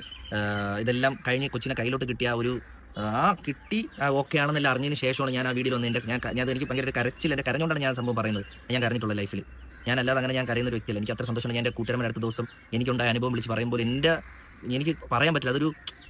ഇതെല്ലാം കഴിഞ്ഞ് കൊച്ചിനെ കയ്യിലോട്ട് കിട്ടിയ ആ ഒരു കിട്ടി ഓക്കെ ആണെന്നെല്ലാം അറിഞ്ഞതിന് ശേഷമാണ് ഞാൻ ആ വീഡിയോ വന്ന് ഞാൻ എനിക്ക് ഭയങ്കര കരച്ചിൽ, എൻ്റെ കരഞ്ഞുകൊണ്ടാണ് ഞാൻ സംഭവം പറയുന്നത്. ഞാൻ കരഞ്ഞിട്ടുള്ള ലൈഫിൽ ഞാൻ അല്ലാതെ അങ്ങനെ ഞാൻ കരയുന്ന ഒരു വ്യക്തിയല്ല. എനിക്ക് അത്ര സന്തോഷമാണ്. ഞാൻ എൻ്റെ കൂട്ടുകാരന്മാരുടെ അടുത്ത ദിവസം എനിക്കുണ്ടായ അനുഭവം വിളിച്ച് പറയുമ്പോൾ എനിക്ക് പറയാൻ പറ്റില്ല. അതൊരു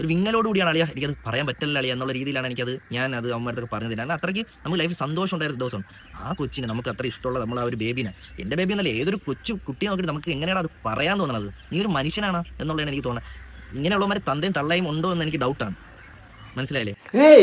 വിങ്ങലോടുകൂടിയാണ് അളിയ, എനിക്കത് പറയാൻ പറ്റില്ല അളിയ എന്നുള്ള രീതിയിലാണ് ഞാനത് അമ്മമാരത്തൊക്കെ പറഞ്ഞത്. കാരണം അത്രയ്ക്ക് നമുക്ക് ലൈഫിൽ സന്തോഷം ഉണ്ടായിരുന്ന ദിവസം. ആ കൊച്ചിനെ നമുക്ക് അത്ര ഇഷ്ടമുള്ള നമ്മൾ ആ ഒരു ബേബിനെ, എൻ്റെ ബേബി എന്നല്ല ഏതൊരു കുട്ടിയെ നോക്കിയിട്ട് നമുക്ക് എങ്ങനെയാണ് അത് പറയാൻ തോന്നുന്നത്? നീ ഒരു മനുഷ്യനാണ് എന്നുള്ളതാണ് എനിക്ക് തോന്നുന്നത്. ഇങ്ങനെയുള്ളവന്മാരെ തന്തയും തള്ളയും ഉണ്ടോ എന്ന് എനിക്ക് ഡൗട്ടാണ്. മനസ്സിലായില്ലേ?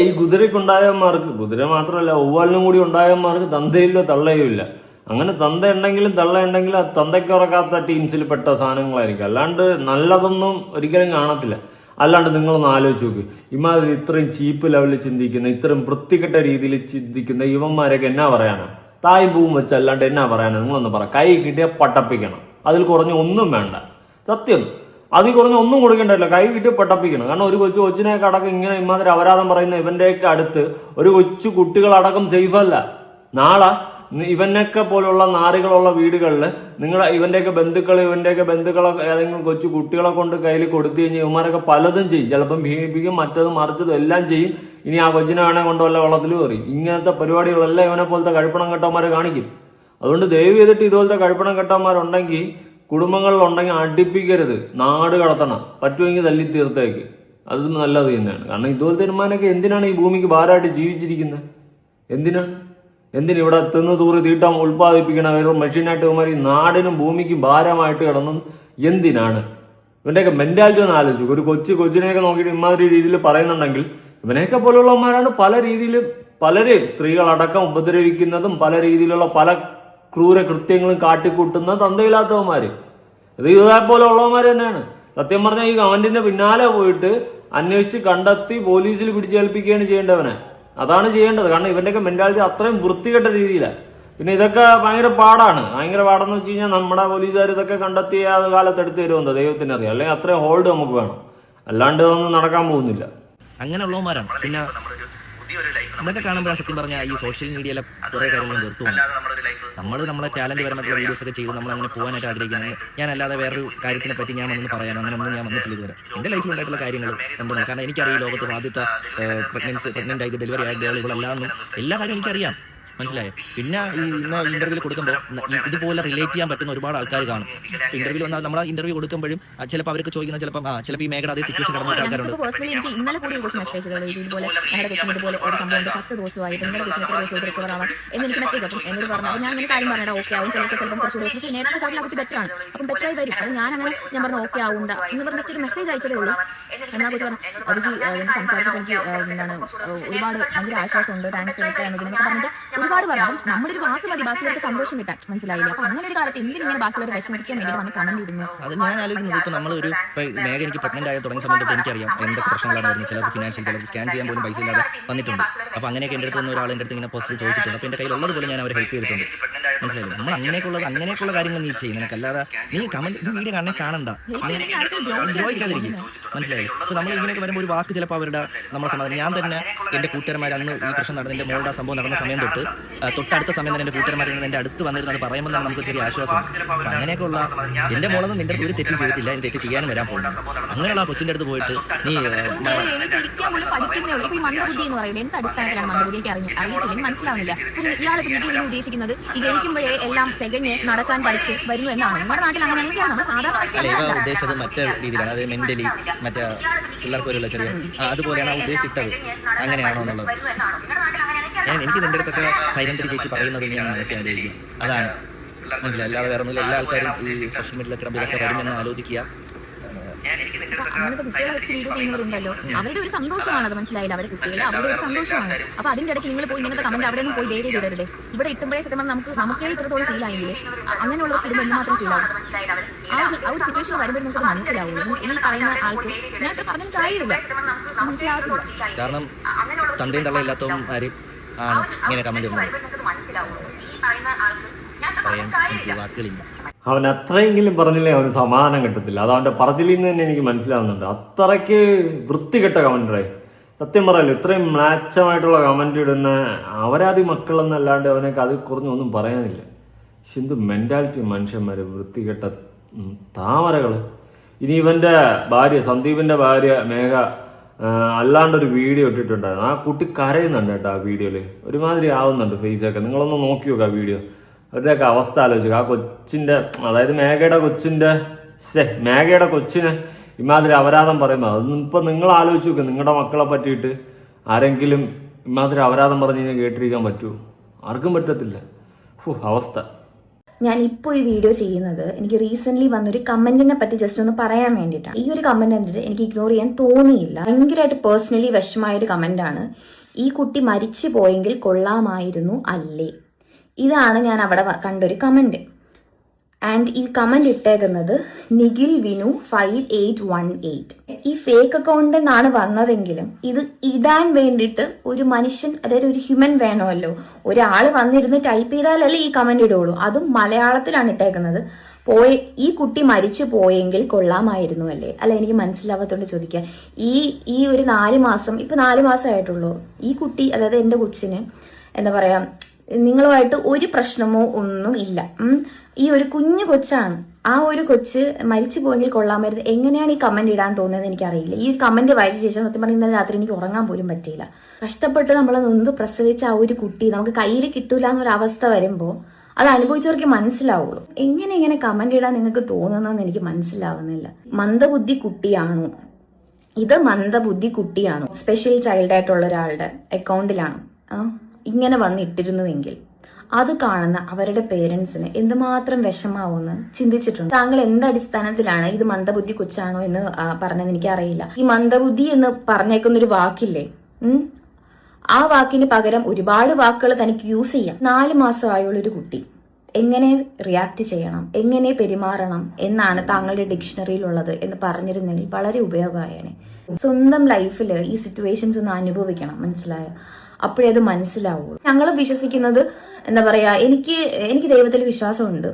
ഈ കുതിരക്കുണ്ടായവന്മാർക്ക്, കുതിര മാത്രമല്ല ഒവ്വാലിനും കൂടി ഉണ്ടായവന്മാർക്ക് തന്തയില്ലോ തള്ളയോ ഇല്ല. അങ്ങനെ തന്ത ഉണ്ടെങ്കിലും തള്ള ഉണ്ടെങ്കിലും ആ തന്തയ്ക്ക് ഉറക്കാത്ത ടീംസിൽ പെട്ട സാധനങ്ങളായിരിക്കും. അല്ലാണ്ട് നല്ലതൊന്നും ഒരിക്കലും കാണത്തില്ല. അല്ലാണ്ട് നിങ്ങളൊന്ന് ആലോചിച്ച് നോക്ക്, ഇമാതിരി ഇത്രയും ചീപ്പ് ലെവലിൽ ചിന്തിക്കുന്ന, ഇത്രയും വൃത്തികെട്ട രീതിയിൽ ചിന്തിക്കുന്ന ഇവന്മാരൊക്കെ എന്നാ പറയാനാ? തായും പൂവും വെച്ച് അല്ലാണ്ട് എന്നാ പറയാനാ? നിങ്ങളൊന്ന് പറ. കൈ കിട്ടിയ പട്ടപ്പിക്കണം, അതിൽ കുറഞ്ഞ ഒന്നും വേണ്ട. സത്യം, അതിൽ കുറഞ്ഞ ഒന്നും കൊടുക്കേണ്ടല്ലോ, കൈ കിട്ടി പട്ടപ്പിക്കണം. കാരണം ഒരു കൊച്ചിനെയൊക്കെ അടക്കം ഇങ്ങനെ ഇമാതിരി അപരാധം പറയുന്ന ഇവന്റെയൊക്കെ അടുത്ത് ഒരു കൊച്ചു കുട്ടികളടക്കം സേഫല്ല. നാളെ ഇവനൊക്കെ പോലുള്ള നാറികളുള്ള വീടുകളിൽ ഇവന്റെയൊക്കെ ബന്ധുക്കളെ ഏതെങ്കിലും കൊച്ചു കുട്ടികളെ കൊണ്ട് കയ്യിൽ കൊടുത്തു കഴിഞ്ഞാൽ ഇവന്മാരൊക്കെ പലതും ചെയ്യും. ചിലപ്പം ഭീമിപ്പിക്കും, മറ്റതും മറിച്ചതും എല്ലാം ചെയ്യും. ഇനി ആ കൊച്ചിനെ വേണേ കൊണ്ട് വല്ല വെള്ളത്തിൽ കയറി. ഇങ്ങനത്തെ പരിപാടികളെല്ലാം ഇവനെ പോലത്തെ കഴിപ്പണം കെട്ടന്മാരെ കാണിക്കും. അതുകൊണ്ട് ദയവ് ചെയ്തിട്ട് ഇതുപോലത്തെ കഴിപ്പണം കെട്ടന്മാരുണ്ടെങ്കിൽ, കുടുംബങ്ങളിലുണ്ടെങ്കിൽ അടുപ്പിക്കരുത്, നാട് കടത്തണം. പറ്റുമെങ്കിൽ തല്ലി തീർത്തേക്ക്, അത് നല്ലത് തന്നെയാണ്. കാരണം ഇതുപോലത്തെ തീരുമാനമൊക്കെ എന്തിനാണ് ഈ ഭൂമിക്ക് ഭാരമായിട്ട് ജീവിച്ചിരിക്കുന്നത്? എന്തിനിവിടെ തിന്ന് തൂറി തീട്ടാൻ ഉൽപ്പാദിപ്പിക്കണ ഒരു മെഷീനായിട്ട് ഇവന്മാർ ഈ നാടിനും ഭൂമിക്കും ഭാരമായിട്ട് കിടന്നു? എന്തിനാണ്? ഇവന്റെയൊക്കെ മെന്റാലിറ്റി ഒന്ന് ആലോചിച്ചു. ഒരു കൊച്ചിനെയൊക്കെ നോക്കിയിട്ട് ഇമാതിരി രീതിയിൽ പറയുന്നുണ്ടെങ്കിൽ, ഇവനെയൊക്കെ പോലുള്ളവന്മാരാണ് പല രീതിയിൽ പലരെയും സ്ത്രീകളടക്കം ഉപദ്രവിക്കുന്നതും പല രീതിയിലുള്ള പല ക്രൂര കൃത്യങ്ങളും കാട്ടിക്കൂട്ടുന്ന തന്തയില്ലാത്തവന്മാര്. ഇത് ഇതേപോലെ ഉള്ളവന്മാർ തന്നെയാണ്. സത്യം പറഞ്ഞാൽ ഈ കമന്റിന്റെ പിന്നാലെ പോയിട്ട് അന്വേഷിച്ച് കണ്ടെത്തി പോലീസിൽ പിടിച്ചേൽപ്പിക്കുകയാണ് ചെയ്യേണ്ടവനെ. അതാണ് ചെയ്യേണ്ടത്. കാരണം ഇവന്റെയൊക്കെ മെന്റാലിറ്റി അത്രയും വൃത്തികെട്ട രീതിയിലാണ്. പിന്നെ ഇതൊക്കെ ഭയങ്കര പാടാന്ന് വെച്ച് കഴിഞ്ഞാൽ നമ്മുടെ പോലീസുകാർ ഇതൊക്കെ കണ്ടെത്തി ആ കാലത്ത് എടുത്ത് തരുമെന്ന് ദൈവത്തിന് അറിയാം. അല്ലെങ്കിൽ അത്രയും ഹോൾഡ് നമുക്ക് വേണം, അല്ലാണ്ട് ഒന്നും നടക്കാൻ പോകുന്നില്ല. അങ്ങനെയുള്ളവന്മാരാണ്. പിന്നെ ഇതൊക്കെ കാണുമ്പോഴാണ് സത്യം പറഞ്ഞാൽ ഈ സോഷ്യൽ മീഡിയയിലെ കുറേ കാര്യങ്ങൾ നിർത്തും. നമ്മളെ ടാലന്റ് പരമായിട്ടുള്ള വീഡിയോസ് ഒക്കെ ചെയ്ത് നമ്മൾ അങ്ങനെ പോകാനായിട്ട് ആഗ്രഹിക്കുന്നത്. ഞാൻ അല്ലാതെ വേറൊരു കാര്യത്തിനെ പറ്റി ഞാൻ വന്ന് പറയാനോ അങ്ങനെയൊന്നും ഞാൻ വന്നിട്ടില്ല ഇതുവരെ. എൻ്റെ ലൈഫിൽ ഉണ്ടായിട്ടുള്ള കാര്യങ്ങൾ എന്താണ്? കാരണം എനിക്കറിയാം ലോകത്ത് ആദ്യത്തെ പ്രഗ്നന്റ് ആയി ഡെലിവറി ആയ ഗേളുകളെല്ലാം എല്ലാ കാര്യവും എനിക്കറിയാം. മനസ്സിലായോ? പിന്നെ ഇന്ന് ഇന്റർവ്യൂ കൊടുക്കുമ്പോൾ ഇതുപോലെ റിലേറ്റ് ചെയ്യാൻ പറ്റുന്ന ഒരുപാട് ആൾക്കാർ കാണും. ഇന്റർവ്യൂ വന്നാൽ നമ്മൾ ഇന്റർവ്യൂ കൊടുക്കുമ്പോഴും ചിലപ്പോൾ അവർക്ക് ചോദിക്കുന്ന ചിലപ്പോൾ ഈ മേഖല അതേ സിറ്റുവേഷൻ കടന്ന ആൾക്കാരുണ്ട്. പേഴ്സണലി എനിക്ക് ഇന്നലെ കൂടി കുറച്ച് മെസ്സേജുകൾ ഇതുപോലെ ഞങ്ങളുടെ കൊച്ചിന് ഇതുപോലെ ഒരു സംഭവം 10 ദിവസമായി, നിങ്ങളുടെ കൊച്ചിന് എത്ര ദിവസം റിക്കവർ ആവാൻ എന്ന് എനിക്ക് മെസ്സേജ് അപ്പം എന്നോട് പറഞ്ഞു. അപ്പോൾ ഞാൻ അങ്ങനെ കാര്യം പറഞ്ഞാൽ ഓക്കെ ആവും, ചിലപ്പോൾ കുറച്ച് ദിവസം, പക്ഷേ നേരത്തെ കാട്ടിൽ അവർക്ക് ബെറ്റർ ആണ്, അപ്പം ബെറ്ററായി വരും. അപ്പോൾ ഞാൻ പറഞ്ഞു ഓക്കെ ആവുണ്ട എന്ന് പറഞ്ഞ ജസ്റ്റ് ഒരു മെസ്സേജ് അയച്ചതേ ഉള്ളൂ. എന്നാ കുറിച്ച് പറഞ്ഞു അഭിജി എനിക്ക് സംസാരിച്ചപ്പോൾ എനിക്ക് ഒരുപാട് ഭയങ്കര ആശ്വാസമുണ്ട്, താങ്ക്സ് എന്നൊക്കെ പറഞ്ഞിട്ട് ഒരുപാട് പറഞ്ഞു. അപ്പം നമ്മുടെ ഒരു വാക്ക് മതി ബാക്കിയുള്ളവർക്ക് സന്തോഷം കിട്ടാൻ. മനസ്സിലായില്ല? അപ്പൊ അങ്ങനെ ഒരു കാലത്ത് എന്തിനിങ്ങനെ ബാക്കിയുള്ളവർ വിഷമിക്കാൻ വേണ്ടി വന്ന് കമന്റ് ഇടുന്നു? അത് ഞാൻ ആലോചിക്കുന്നത്. ഇപ്പോൾ നമ്മളൊരു മേഘ എനിക്ക് പ്രഗ്നന്റ് ആയി തുടങ്ങിയ സമയത്ത് എനിക്കറിയാം എന്തൊക്കെ പ്രശ്നങ്ങളാണ് വരുന്നത്. ചിലർക്ക് ഫിനാൻഷ്യൽ, ചിലർക്ക് സ്കാൻ ചെയ്യാൻ പോലും പൈസ ഇല്ലാതെ വന്നിട്ടുണ്ട്. അപ്പോൾ അങ്ങനെയൊക്കെ എൻ്റെ അടുത്ത് വന്ന ഒരാൾ എൻ്റെ അടുത്ത് ഇങ്ങനെ പോസ്റ്റ് ചോദിച്ചിട്ടുണ്ട്. അപ്പോൾ എൻ്റെ കയ്യിലുള്ളതുപോലെ ഞാൻ അവരെ ഹെൽപ്പ് ചെയ്തിട്ടുണ്ട്. മനസ്സിലായില്ലേ? നമ്മൾ അങ്ങനെയൊക്കെയുള്ള കാര്യങ്ങൾ നീ ചെയ്യും. നിനക്കല്ലാതെ നീ വീഡിയോ കാണണ്ട, ദ്രോഹിക്കാതിരിക്കും. മനസ്സിലായില്ലേ? അപ്പോൾ നമ്മൾ ഇങ്ങനെയൊക്കെ വരുമ്പോൾ ഒരു വാക്ക് ചിലപ്പോൾ അവരുടെ നമ്മളെ സമാധാനം. ഞാൻ തന്നെ എൻ്റെ കൂട്ടുകാരന്മാർ അന്ന് ഈ പ്രശ്നം നടന്ന എൻ്റെ മോളുടെ സംഭവം നടന്ന സമയം തൊട്ടടുത്ത സമയം തന്നെ എൻ്റെ കൂട്ടുകാരന്മാർ എൻ്റെ അടുത്ത് വന്നിരുന്നത് പറയുമ്പോൾ തന്നെ നമുക്ക് ചെറിയ ആശ്വാസം. അങ്ങനെയൊക്കെയുള്ള എൻ്റെ മോളൊന്നും നിന്റെ അടുത്ത് ഒരു തെറ്റും ചെയ്തിട്ടില്ല, എനിക്ക് തെറ്റ് ചെയ്യാനും വരാൻ പോകുന്നു. അങ്ങനെയുള്ള കൊച്ചിൻ്റെ അടുത്ത് പോയിട്ട് നീ മന്ദബുദ്ധി എന്ന് പറയുന്നത് എന്ത് അടിസ്ഥാനത്തിലാണ് മന്ദബുദ്ധി? എനിക്ക് അറിയത്തില്ല, മനസ്സിലാവുന്നില്ല. ഇയാൾ വീട്ടിൽ ഉദ്ദേശിക്കുന്നത് ഈ ജനിക്കുമ്പോഴേ എല്ലാം തികഞ്ഞ് നടക്കാൻ പഠിച്ച് വരുന്നു എന്നാണ്. നമ്മുടെ നാട്ടിൽ അങ്ങനെയാണ് സാധാരണ ഉദ്ദേശിച്ചത് മറ്റേ രീതിയിലാണ്. അത് മെന്റലി മറ്റേ പിള്ളേർക്ക് പോലുള്ള ചെറിയ അതുപോലെയാണ് ഉദ്ദേശിച്ചത്. അങ്ങനെയാണോ എന്നുള്ളത് എനിക്ക് നിന്റെ അടുത്തൊക്കെ സൈലന്റ് ചേച്ചി പറയുന്നത് ഞാൻ മനസ്സിലായിരിക്കും. അതാണ് മനസ്സിലായി. അല്ലാതെ വേറെ ഒന്നുമില്ല. എല്ലാ ആൾക്കാരും ഈ സോഷ്യൽ മീഡിയയിലൊക്കെ ഇതൊക്കെ വരുമെന്ന് ആലോചിക്കുക. അങ്ങനത്തെ കുട്ടികളെ വെച്ച് വീഡിയോ ചെയ്യുന്നവരുണ്ടല്ലോ, അവരുടെ ഒരു സന്തോഷമാണ് അത്. മനസ്സിലായില്ല, അവരുടെ കുട്ടികളെ അവരുടെ ഒരു സന്തോഷമാണ്. അപ്പൊ അതിന്റെ ഇടയ്ക്ക് നിങ്ങൾ പോയി ഇങ്ങനത്തെ കമന്റ് അവിടെ നിന്ന് പോയി ധൈര്യം ഇടരുത്. ഇവിടെ ഇട്ടുമ്പോഴേ സത്യം നമുക്കേ ഇത്രത്തോളം ഫീൽ ആയെങ്കിൽ അങ്ങനെയുള്ളവർക്ക് ഇടുമ്പോൾ എന്തുമാത്രം ഫീൽ ആവും. ആ ഒരു സിറ്റുവേഷൻ വരുമ്പോൾ നിങ്ങൾക്ക് മനസ്സിലാവുള്ളൂ. ഇനി പറയുന്ന ആൾക്ക് ഞാൻ പറഞ്ഞിട്ട് കാര്യമില്ല, മനസ്സിലാകത്തില്ല. കാരണം തന്തയും തള്ള ഇല്ലാത്തവരും ആര് ആണ് ഇങ്ങനെ കമന്റ് ഇടുന്നത്. പറയാൻ എനിക്ക് വാക്കുകളില്ല. അവൻ അത്രയെങ്കിലും പറഞ്ഞില്ലേ അവന് സമാധാനം കിട്ടത്തില്ല. അത് അവൻ്റെ പറച്ചിലിൽ നിന്ന് തന്നെ എനിക്ക് മനസ്സിലാവുന്നുണ്ട്. അത്രയ്ക്ക് വൃത്തികെട്ട കമൻറ്ററേ. സത്യം പറയല്ലോ, ഇത്രയും മ്ലാച്ചമായിട്ടുള്ള കമൻ്റ് ഇടുന്ന അവരാതി മക്കളെന്നല്ലാണ്ട് അവനൊക്കെ അതിൽ കുറഞ്ഞൊന്നും പറയാനില്ല. എന്ത് മെൻറ്റാലിറ്റി മനുഷ്യന്മാർ, വൃത്തികെട്ട താമരകൾ. ഇനി ഇവൻ്റെ ഭാര്യ, സന്ദീപിൻ്റെ ഭാര്യ മേഘ അല്ലാണ്ടൊരു വീഡിയോ ഇട്ടിട്ടുണ്ടായിരുന്നു. ആ കുട്ടി കരയുന്നുണ്ട് കേട്ടോ. ആ വീഡിയോയിൽ ഒരുമാതിരി ആവുന്നുണ്ട് ഫേസൊക്കെ. നിങ്ങളൊന്ന് നോക്കി നോക്കുക ആ വീഡിയോ. അവരുടെയൊക്കെ അവസ്ഥ ആലോചിക്കുക. ആ കൊച്ചിൻ്റെ, അതായത് മേഘയുടെ കൊച്ചിന് ഇമാതിരി അപരാധം പറയുമ്പോൾ അതൊന്നും ഇപ്പം നിങ്ങൾ ആലോചിച്ച് നോക്കുക. നിങ്ങളുടെ മക്കളെ പറ്റിയിട്ട് ആരെങ്കിലും ഇമാതിരി അപരാധം പറഞ്ഞ് കഴിഞ്ഞാൽ കേട്ടിരിക്കാൻ പറ്റുമോ? ആർക്കും പറ്റത്തില്ല. അവസ്ഥ. ഞാൻ ഇപ്പോൾ ഈ വീഡിയോ ചെയ്യുന്നത് എനിക്ക് റീസെന്റ് വന്നൊരു കമന്റിനെ പറ്റി ജസ്റ്റ് ഒന്ന് പറയാൻ വേണ്ടിയിട്ടാണ്. ഈ ഒരു കമന്റ് കണ്ടിട്ട് എനിക്ക് ഇഗ്നോർ ചെയ്യാൻ തോന്നിയില്ല. ഭയങ്കരമായിട്ട് പേഴ്സണലി വിഷമമായ ഒരു കമന്റാണ്. ഈ കുട്ടി മരിച്ചു പോയെങ്കിൽ കൊള്ളാമായിരുന്നു അല്ലേ? ഇതാണ് ഞാൻ അവിടെ കണ്ടൊരു കമന്റ്. ആൻഡ് ഈ കമന്റ് ഇട്ടേക്കുന്നത് നിഖിൽ വിനു 5818. ഈ ഫേക്ക് അക്കൗണ്ടിൽ നിന്നാണ് വന്നതെങ്കിലും ഇത് ഇടാൻ വേണ്ടിയിട്ട് ഒരു മനുഷ്യൻ, അതായത് ഒരു ഹ്യൂമൻ വേണമല്ലോ. ഒരാൾ വന്നിരുന്ന് ടൈപ്പ് ചെയ്താലല്ലേ ഈ കമന്റ് ഇടുള്ളൂ. അതും മലയാളത്തിലാണ് ഇട്ടേക്കുന്നത്. ഈ കുട്ടി മരിച്ചു പോയെങ്കിൽ കൊള്ളാമായിരുന്നു അല്ലേ? അല്ല, എനിക്ക് മനസ്സിലാവാത്തോണ്ട് ചോദിക്കാം. ഈ ഒരു 4 മാസം, ഇപ്പൊ 4 മാസമായിട്ടുള്ളൂ. ഈ കുട്ടി, അതായത് എന്റെ കൊച്ചിന് എന്താ പറയാ, നിങ്ങളുമായിട്ട് ഒരു പ്രശ്നമോ ഒന്നും ഇല്ല. ഈ ഒരു കുഞ്ഞു കൊച്ചാണ്. ആ ഒരു കൊച്ച് മരിച്ചു പോയെങ്കിൽ കൊള്ളാമായിരുന്നു. എങ്ങനെയാണ് ഈ കമന്റ് ഇടാൻ തോന്നുന്നത് എനിക്കറിയില്ല. ഈ കമന്റ് വായിച്ച ശേഷം സത്യം പറഞ്ഞാൽ ഇന്നലെ രാത്രി എനിക്ക് ഉറങ്ങാൻ പോലും പറ്റിയില്ല. കഷ്ടപ്പെട്ട് നമ്മളെ നൊന്ത് പ്രസവിച്ച ആ ഒരു കുട്ടി നമുക്ക് കയ്യിൽ കിട്ടൂല എന്നൊരവസ്ഥ വരുമ്പോൾ അത് അനുഭവിച്ചവർക്ക് മനസ്സിലാവുള്ളൂ. എങ്ങനെ കമന്റ് ഇടാൻ നിങ്ങൾക്ക് തോന്നുന്നതെന്ന് എനിക്ക് മനസ്സിലാവുന്നില്ല. മന്ദബുദ്ധി കുട്ടിയാണോ ഇത്? മന്ദബുദ്ധി കുട്ടിയാണോ? സ്പെഷ്യൽ ചൈൽഡ് ആയിട്ടുള്ള ഒരാളുടെ അക്കൗണ്ടിലാണ് ഇങ്ങനെ വന്നിട്ടിരുന്നുവെങ്കിൽ അത് കാണുന്ന അവരുടെ പേരൻസിന് എന്തുമാത്രം വിഷമാവുമെന്ന് ചിന്തിച്ചിട്ടുണ്ട്. താങ്കൾ എന്ത് അടിസ്ഥാനത്തിലാണ് ഇത് മന്ദബുദ്ധി കൊച്ചാണോ എന്ന് പറഞ്ഞത് എനിക്കറിയില്ല. ഈ മന്ദബുദ്ധി എന്ന് പറഞ്ഞേക്കുന്ന ഒരു വാക്കില്ലേ, ആ വാക്കിന് പകരം ഒരുപാട് വാക്കുകൾ തനിക്ക് യൂസ് ചെയ്യാം. 4 മാസമായുള്ളൊരു കുട്ടി എങ്ങനെ റിയാക്ട് ചെയ്യണം, എങ്ങനെ പെരുമാറണം എന്നാണ് താങ്കളുടെ ഡിക്ഷണറിയിലുള്ളത് എന്ന് പറഞ്ഞിരുന്നെങ്കിൽ വളരെ ഉപയോഗമായേനെ. സ്വന്തം ലൈഫിൽ ഈ സിറ്റുവേഷൻസ് ഒന്ന് അനുഭവിക്കണം, മനസ്സിലായോ? അപ്പോഴേ അത് മനസ്സിലാവുള്ളൂ. ഞങ്ങൾ വിശ്വസിക്കുന്നത് എന്താ പറയാ, എനിക്ക് ദൈവത്തിൽ വിശ്വാസമുണ്ട്.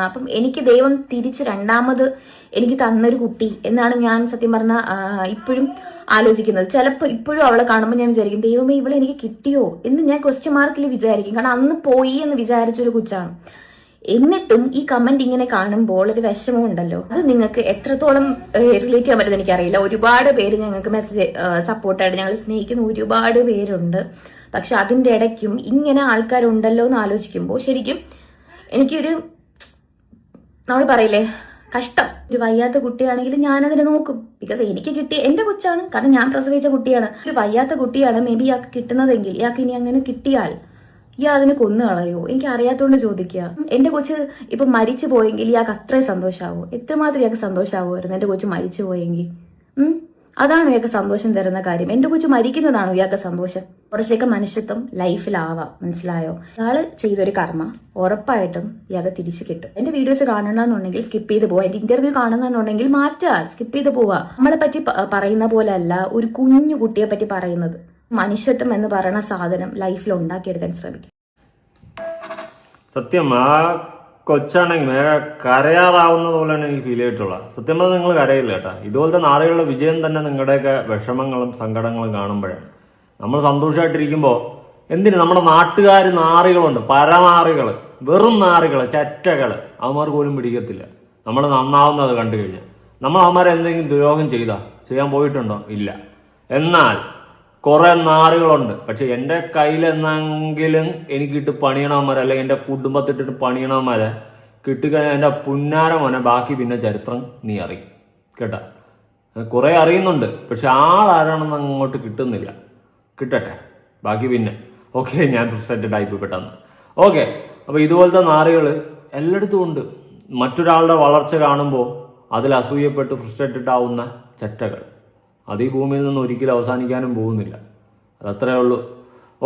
അപ്പം എനിക്ക് ദൈവം തിരിച്ച് രണ്ടാമത് എനിക്ക് തന്നൊരു കുട്ടി എന്നാണ് ഞാൻ സത്യം പറഞ്ഞ ഇപ്പോഴും ആലോചിക്കുന്നത്. ചിലപ്പോൾ ഇപ്പോഴും അവളെ കാണുമ്പോൾ ഞാൻ വിചാരിക്കും, ദൈവമേ ഇവളെ എനിക്ക് കിട്ടിയോ എന്ന് ഞാൻ ക്വസ്റ്റ്യൻ മാർക്കിൽ വിചാരിക്കും. കാരണം അന്ന് പോയി എന്ന് വിചാരിച്ചൊരു കൊച്ചാണ്. എന്നിട്ടും ഈ കമന്റ് ഇങ്ങനെ കാണുമ്പോൾ ഒരു വിഷമം ഉണ്ടല്ലോ. അത് നിങ്ങൾക്ക് എത്രത്തോളം റിലേറ്റ് ചെയ്യാൻ പറ്റുമെന്ന് എനിക്കറിയില്ല. ഒരുപാട് പേര് ഞങ്ങൾക്ക് മെസ്സേജ് സപ്പോർട്ടായിട്ട് ഞങ്ങൾ സ്നേഹിക്കുന്ന ഒരുപാട് പേരുണ്ട്. പക്ഷെ അതിന്റെ ഇടയ്ക്കും ഇങ്ങനെ ആൾക്കാരുണ്ടല്ലോ എന്ന് ആലോചിക്കുമ്പോൾ ശരിക്കും എനിക്കൊരു, നമ്മൾ പറയില്ലേ, കഷ്ടം. ഒരു വയ്യാത്ത കുട്ടിയാണെങ്കിൽ ഞാനതിനെ നോക്കും. ബിക്കോസ് എനിക്ക് കിട്ടിയ എന്റെ കൊച്ചാണ്, കാരണം ഞാൻ പ്രസവിച്ച കുട്ടിയാണ്. ഒരു വയ്യാത്ത കുട്ടിയാണ് മേ ബി ഇയാൾക്ക് കിട്ടുന്നതെങ്കിൽ ഇയാൾക്ക് ഇനി അങ്ങനെ കിട്ടിയാൽ അതിനെ കൊന്നു കളയോ? എനിക്ക് അറിയാത്തോണ്ട് ചോദിക്കുക. എന്റെ കൊച്ച് ഇപ്പൊ മരിച്ചു പോയെങ്കിൽ ഇയാൾക്ക് അത്രയും സന്തോഷമാവോ? എത്രമാത്രം ഇയാൾക്ക് സന്തോഷമാവുമായിരുന്നു എന്റെ കൊച്ച് മരിച്ചു പോയെങ്കിൽ? അതാണ് ഇയാൾക്ക് സന്തോഷം തരുന്ന കാര്യം. എന്റെ കൊച്ച് മരിക്കുന്നതാണോ ഇയാൾക്ക് സന്തോഷം? കുറച്ചൊക്കെ മനുഷ്യത്വം ലൈഫിലാവാം, മനസ്സിലായോ? ഇയാള് ചെയ്തൊരു കർമ്മ ഉറപ്പായിട്ടും ഇയാൾക്ക് തിരിച്ചു കിട്ടും. എന്റെ വീഡിയോസ് കാണണമെന്നുണ്ടെങ്കിൽ സ്കിപ്പ് ചെയ്ത് പോവാ. എന്റെ ഇന്റർവ്യൂ കാണണമെന്നുണ്ടെങ്കിൽ മാറ്റുക, സ്കിപ്പ് ചെയ്ത് പോവാ. നമ്മളെ പറ്റി പറയുന്ന പോലെ അല്ല ഒരു കുഞ്ഞു കുട്ടിയെ പറ്റി പറയുന്നത്. മനുഷ്യത്വം എന്ന് പറയുന്ന സാധനം ലൈഫിൽ ഉണ്ടാക്കിയെടുക്കാൻ ശ്രമിക്കും. സത്യം, ആ കൊച്ചാണെങ്കിൽ മേഘ കരയാറാവുന്നത് പോലെയാണ് എനിക്ക് ഫീൽ ചെയ്തിട്ടുള്ളത്. സത്യം പറഞ്ഞാൽ നിങ്ങൾ കരയില്ല കേട്ടോ. ഇതുപോലത്തെ നാളുകളുടെ വിജയം തന്നെ നിങ്ങളുടെയൊക്കെ വിഷമങ്ങളും സങ്കടങ്ങളും കാണുമ്പോഴാണ്. നമ്മൾ സന്തോഷമായിട്ടിരിക്കുമ്പോൾ എന്തിന് നമ്മുടെ നാട്ടുകാർ നാറികളുണ്ട്, പരനാറികൾ, വെറും നാറികൾ, ചെറ്റകൾ, അവന്മാർ പോലും പിടിക്കത്തില്ല നമ്മൾ നന്നാവുന്നത് കണ്ടു കഴിഞ്ഞാൽ. നമ്മൾ അവന്മാരെ എന്തെങ്കിലും ദ്രോഹം ചെയ്യാൻ പോയിട്ടുണ്ടോ? ഇല്ല. എന്നാൽ കുറെ നാറുകളുണ്ട്. പക്ഷെ എൻ്റെ കയ്യിലെന്നെങ്കിലും എനിക്കിട്ട് പണിയണവന്മാരെ, അല്ലെങ്കിൽ എൻ്റെ കുടുംബത്തിട്ടിട്ട് പണിയണവന്മാരെ കിട്ടിക്കഴിഞ്ഞാൽ എൻ്റെ പുന്നാര മോനെ ബാക്കി പിന്നെ ചരിത്രം നീ അറിയും കേട്ടാ. കുറെ അറിയുന്നുണ്ട്, പക്ഷെ ആളാരാണെന്ന് അങ്ങോട്ട് കിട്ടുന്നില്ല. കിട്ടട്ടെ, ബാക്കി പിന്നെ. ഓക്കെ, ഞാൻ ഫ്രസ്ട്രേറ്റഡ് ആയിപ്പോയി പെട്ടെന്ന്. ഓക്കെ, അപ്പോൾ ഇതുപോലത്തെ നാറുകൾ എല്ലായിടത്തും ഉണ്ട്. മറ്റൊരാളുടെ വളർച്ച കാണുമ്പോൾ അതിൽ അസൂയപ്പെട്ട് ഫ്രസ്ട്രേറ്റഡ് ആവുന്ന ചെറ്റകൾ അത് ഈ ഭൂമിയിൽ നിന്ന് ഒരിക്കലും അവസാനിക്കാനും പോകുന്നില്ല. അതത്രേ ഉള്ളൂ.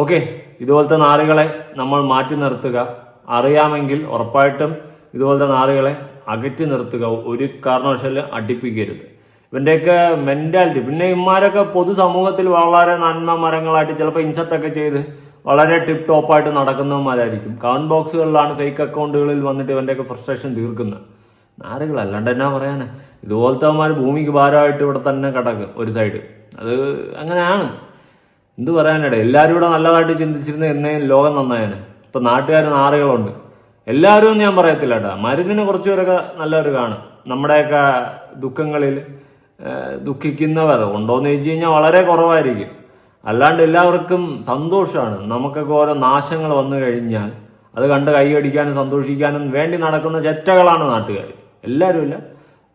ഓക്കെ, ഇതുപോലത്തെ നാറുകളെ നമ്മൾ മാറ്റി നിർത്തുക. അറിയാമെങ്കിൽ ഉറപ്പായിട്ടും ഇതുപോലത്തെ നാറുകളെ അകറ്റി നിർത്തുക. ഒരു കാരണവശാലും അടുപ്പിക്കരുത്. ഇവൻ്റെയൊക്കെ മെൻറ്റാലിറ്റി, പിന്നെ ഇമാരൊക്കെ പൊതുസമൂഹത്തിൽ വളരെ നന്മ മരങ്ങളായിട്ട് ചിലപ്പോൾ ഇൻസർട്ടൊക്കെ ചെയ്ത് വളരെ ടിപ്പ് ടോപ്പായിട്ട് നടക്കുന്നവന്മാരായിരിക്കും. കമന്റ് ബോക്സുകളിലാണ് ഫേക്ക് അക്കൗണ്ടുകളിൽ വന്നിട്ട് ഇവൻ്റെയൊക്കെ ഫ്രസ്ട്രേഷൻ തീർക്കുന്നത്. നാറുകൾ അല്ലാണ്ട് എന്നാ പറയാനാ. ഇതുപോലത്തെമാർ ഭൂമിക്ക് ഭാരമായിട്ട് ഇവിടെ തന്നെ കിടക്കും ഒരു സൈഡ്. അത് അങ്ങനെയാണ്. എന്ത് പറയാനിടെ, എല്ലാവരും ഇവിടെ നല്ലതായിട്ട് ചിന്തിച്ചിരുന്ന എന്നേ ലോകം നന്നായാണ്. ഇപ്പം നാട്ടുകാർ നാറുകളുണ്ട്. എല്ലാവരും ഒന്നും ഞാൻ പറയത്തില്ല കേട്ടോ. മരുന്നിന് കുറച്ച് പേരൊക്കെ നല്ലവർ കാണും. നമ്മുടെയൊക്കെ ദുഃഖങ്ങളിൽ ദുഃഖിക്കുന്നവർ ഉണ്ടോയെന്ന് ചോദിച്ചു കഴിഞ്ഞാൽ വളരെ കുറവായിരിക്കും. അല്ലാണ്ട് എല്ലാവർക്കും സന്തോഷമാണ്. നമുക്കൊക്കെ ഓരോ നാശങ്ങൾ വന്നു കഴിഞ്ഞാൽ അത് കണ്ട് കൈയടിക്കാനും സന്തോഷിക്കാനും വേണ്ടി നടക്കുന്ന ചെറ്റകളാണ് നാട്ടുകാർ. എല്ലാവരും ഇല്ല,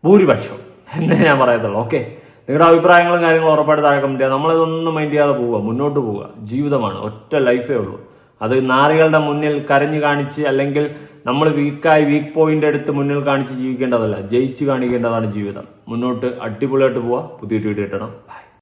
ഭൂരിപക്ഷം എന്നേ ഞാൻ പറയത്തുള്ളൂ. ഓക്കെ, നിങ്ങളുടെ അഭിപ്രായങ്ങളും കാര്യങ്ങളും ഉറപ്പായിട്ട് താഴെ കമന്റ് ചെയ്യുക. നമ്മളിതൊന്നും മൈൻഡ് ചെയ്യാതെ പോവുക, മുന്നോട്ട് പോവുക. ജീവിതമാണ്, ഒറ്റ ലൈഫേ ഉള്ളൂ. അത് നാറികളുടെ മുന്നിൽ കരഞ്ഞു കാണിച്ച് അല്ലെങ്കിൽ നമ്മൾ വീക്ക് പോയിന്റ് എടുത്ത് മുന്നിൽ കാണിച്ച് ജീവിക്കേണ്ടതല്ല, ജയിച്ച് കാണിക്കേണ്ടതാണ് ജീവിതം. മുന്നോട്ട് അടിപൊളിയായിട്ട് പോവുക. പുതിയൊരു വീഡിയോ ഇട്ടണം. ബൈ.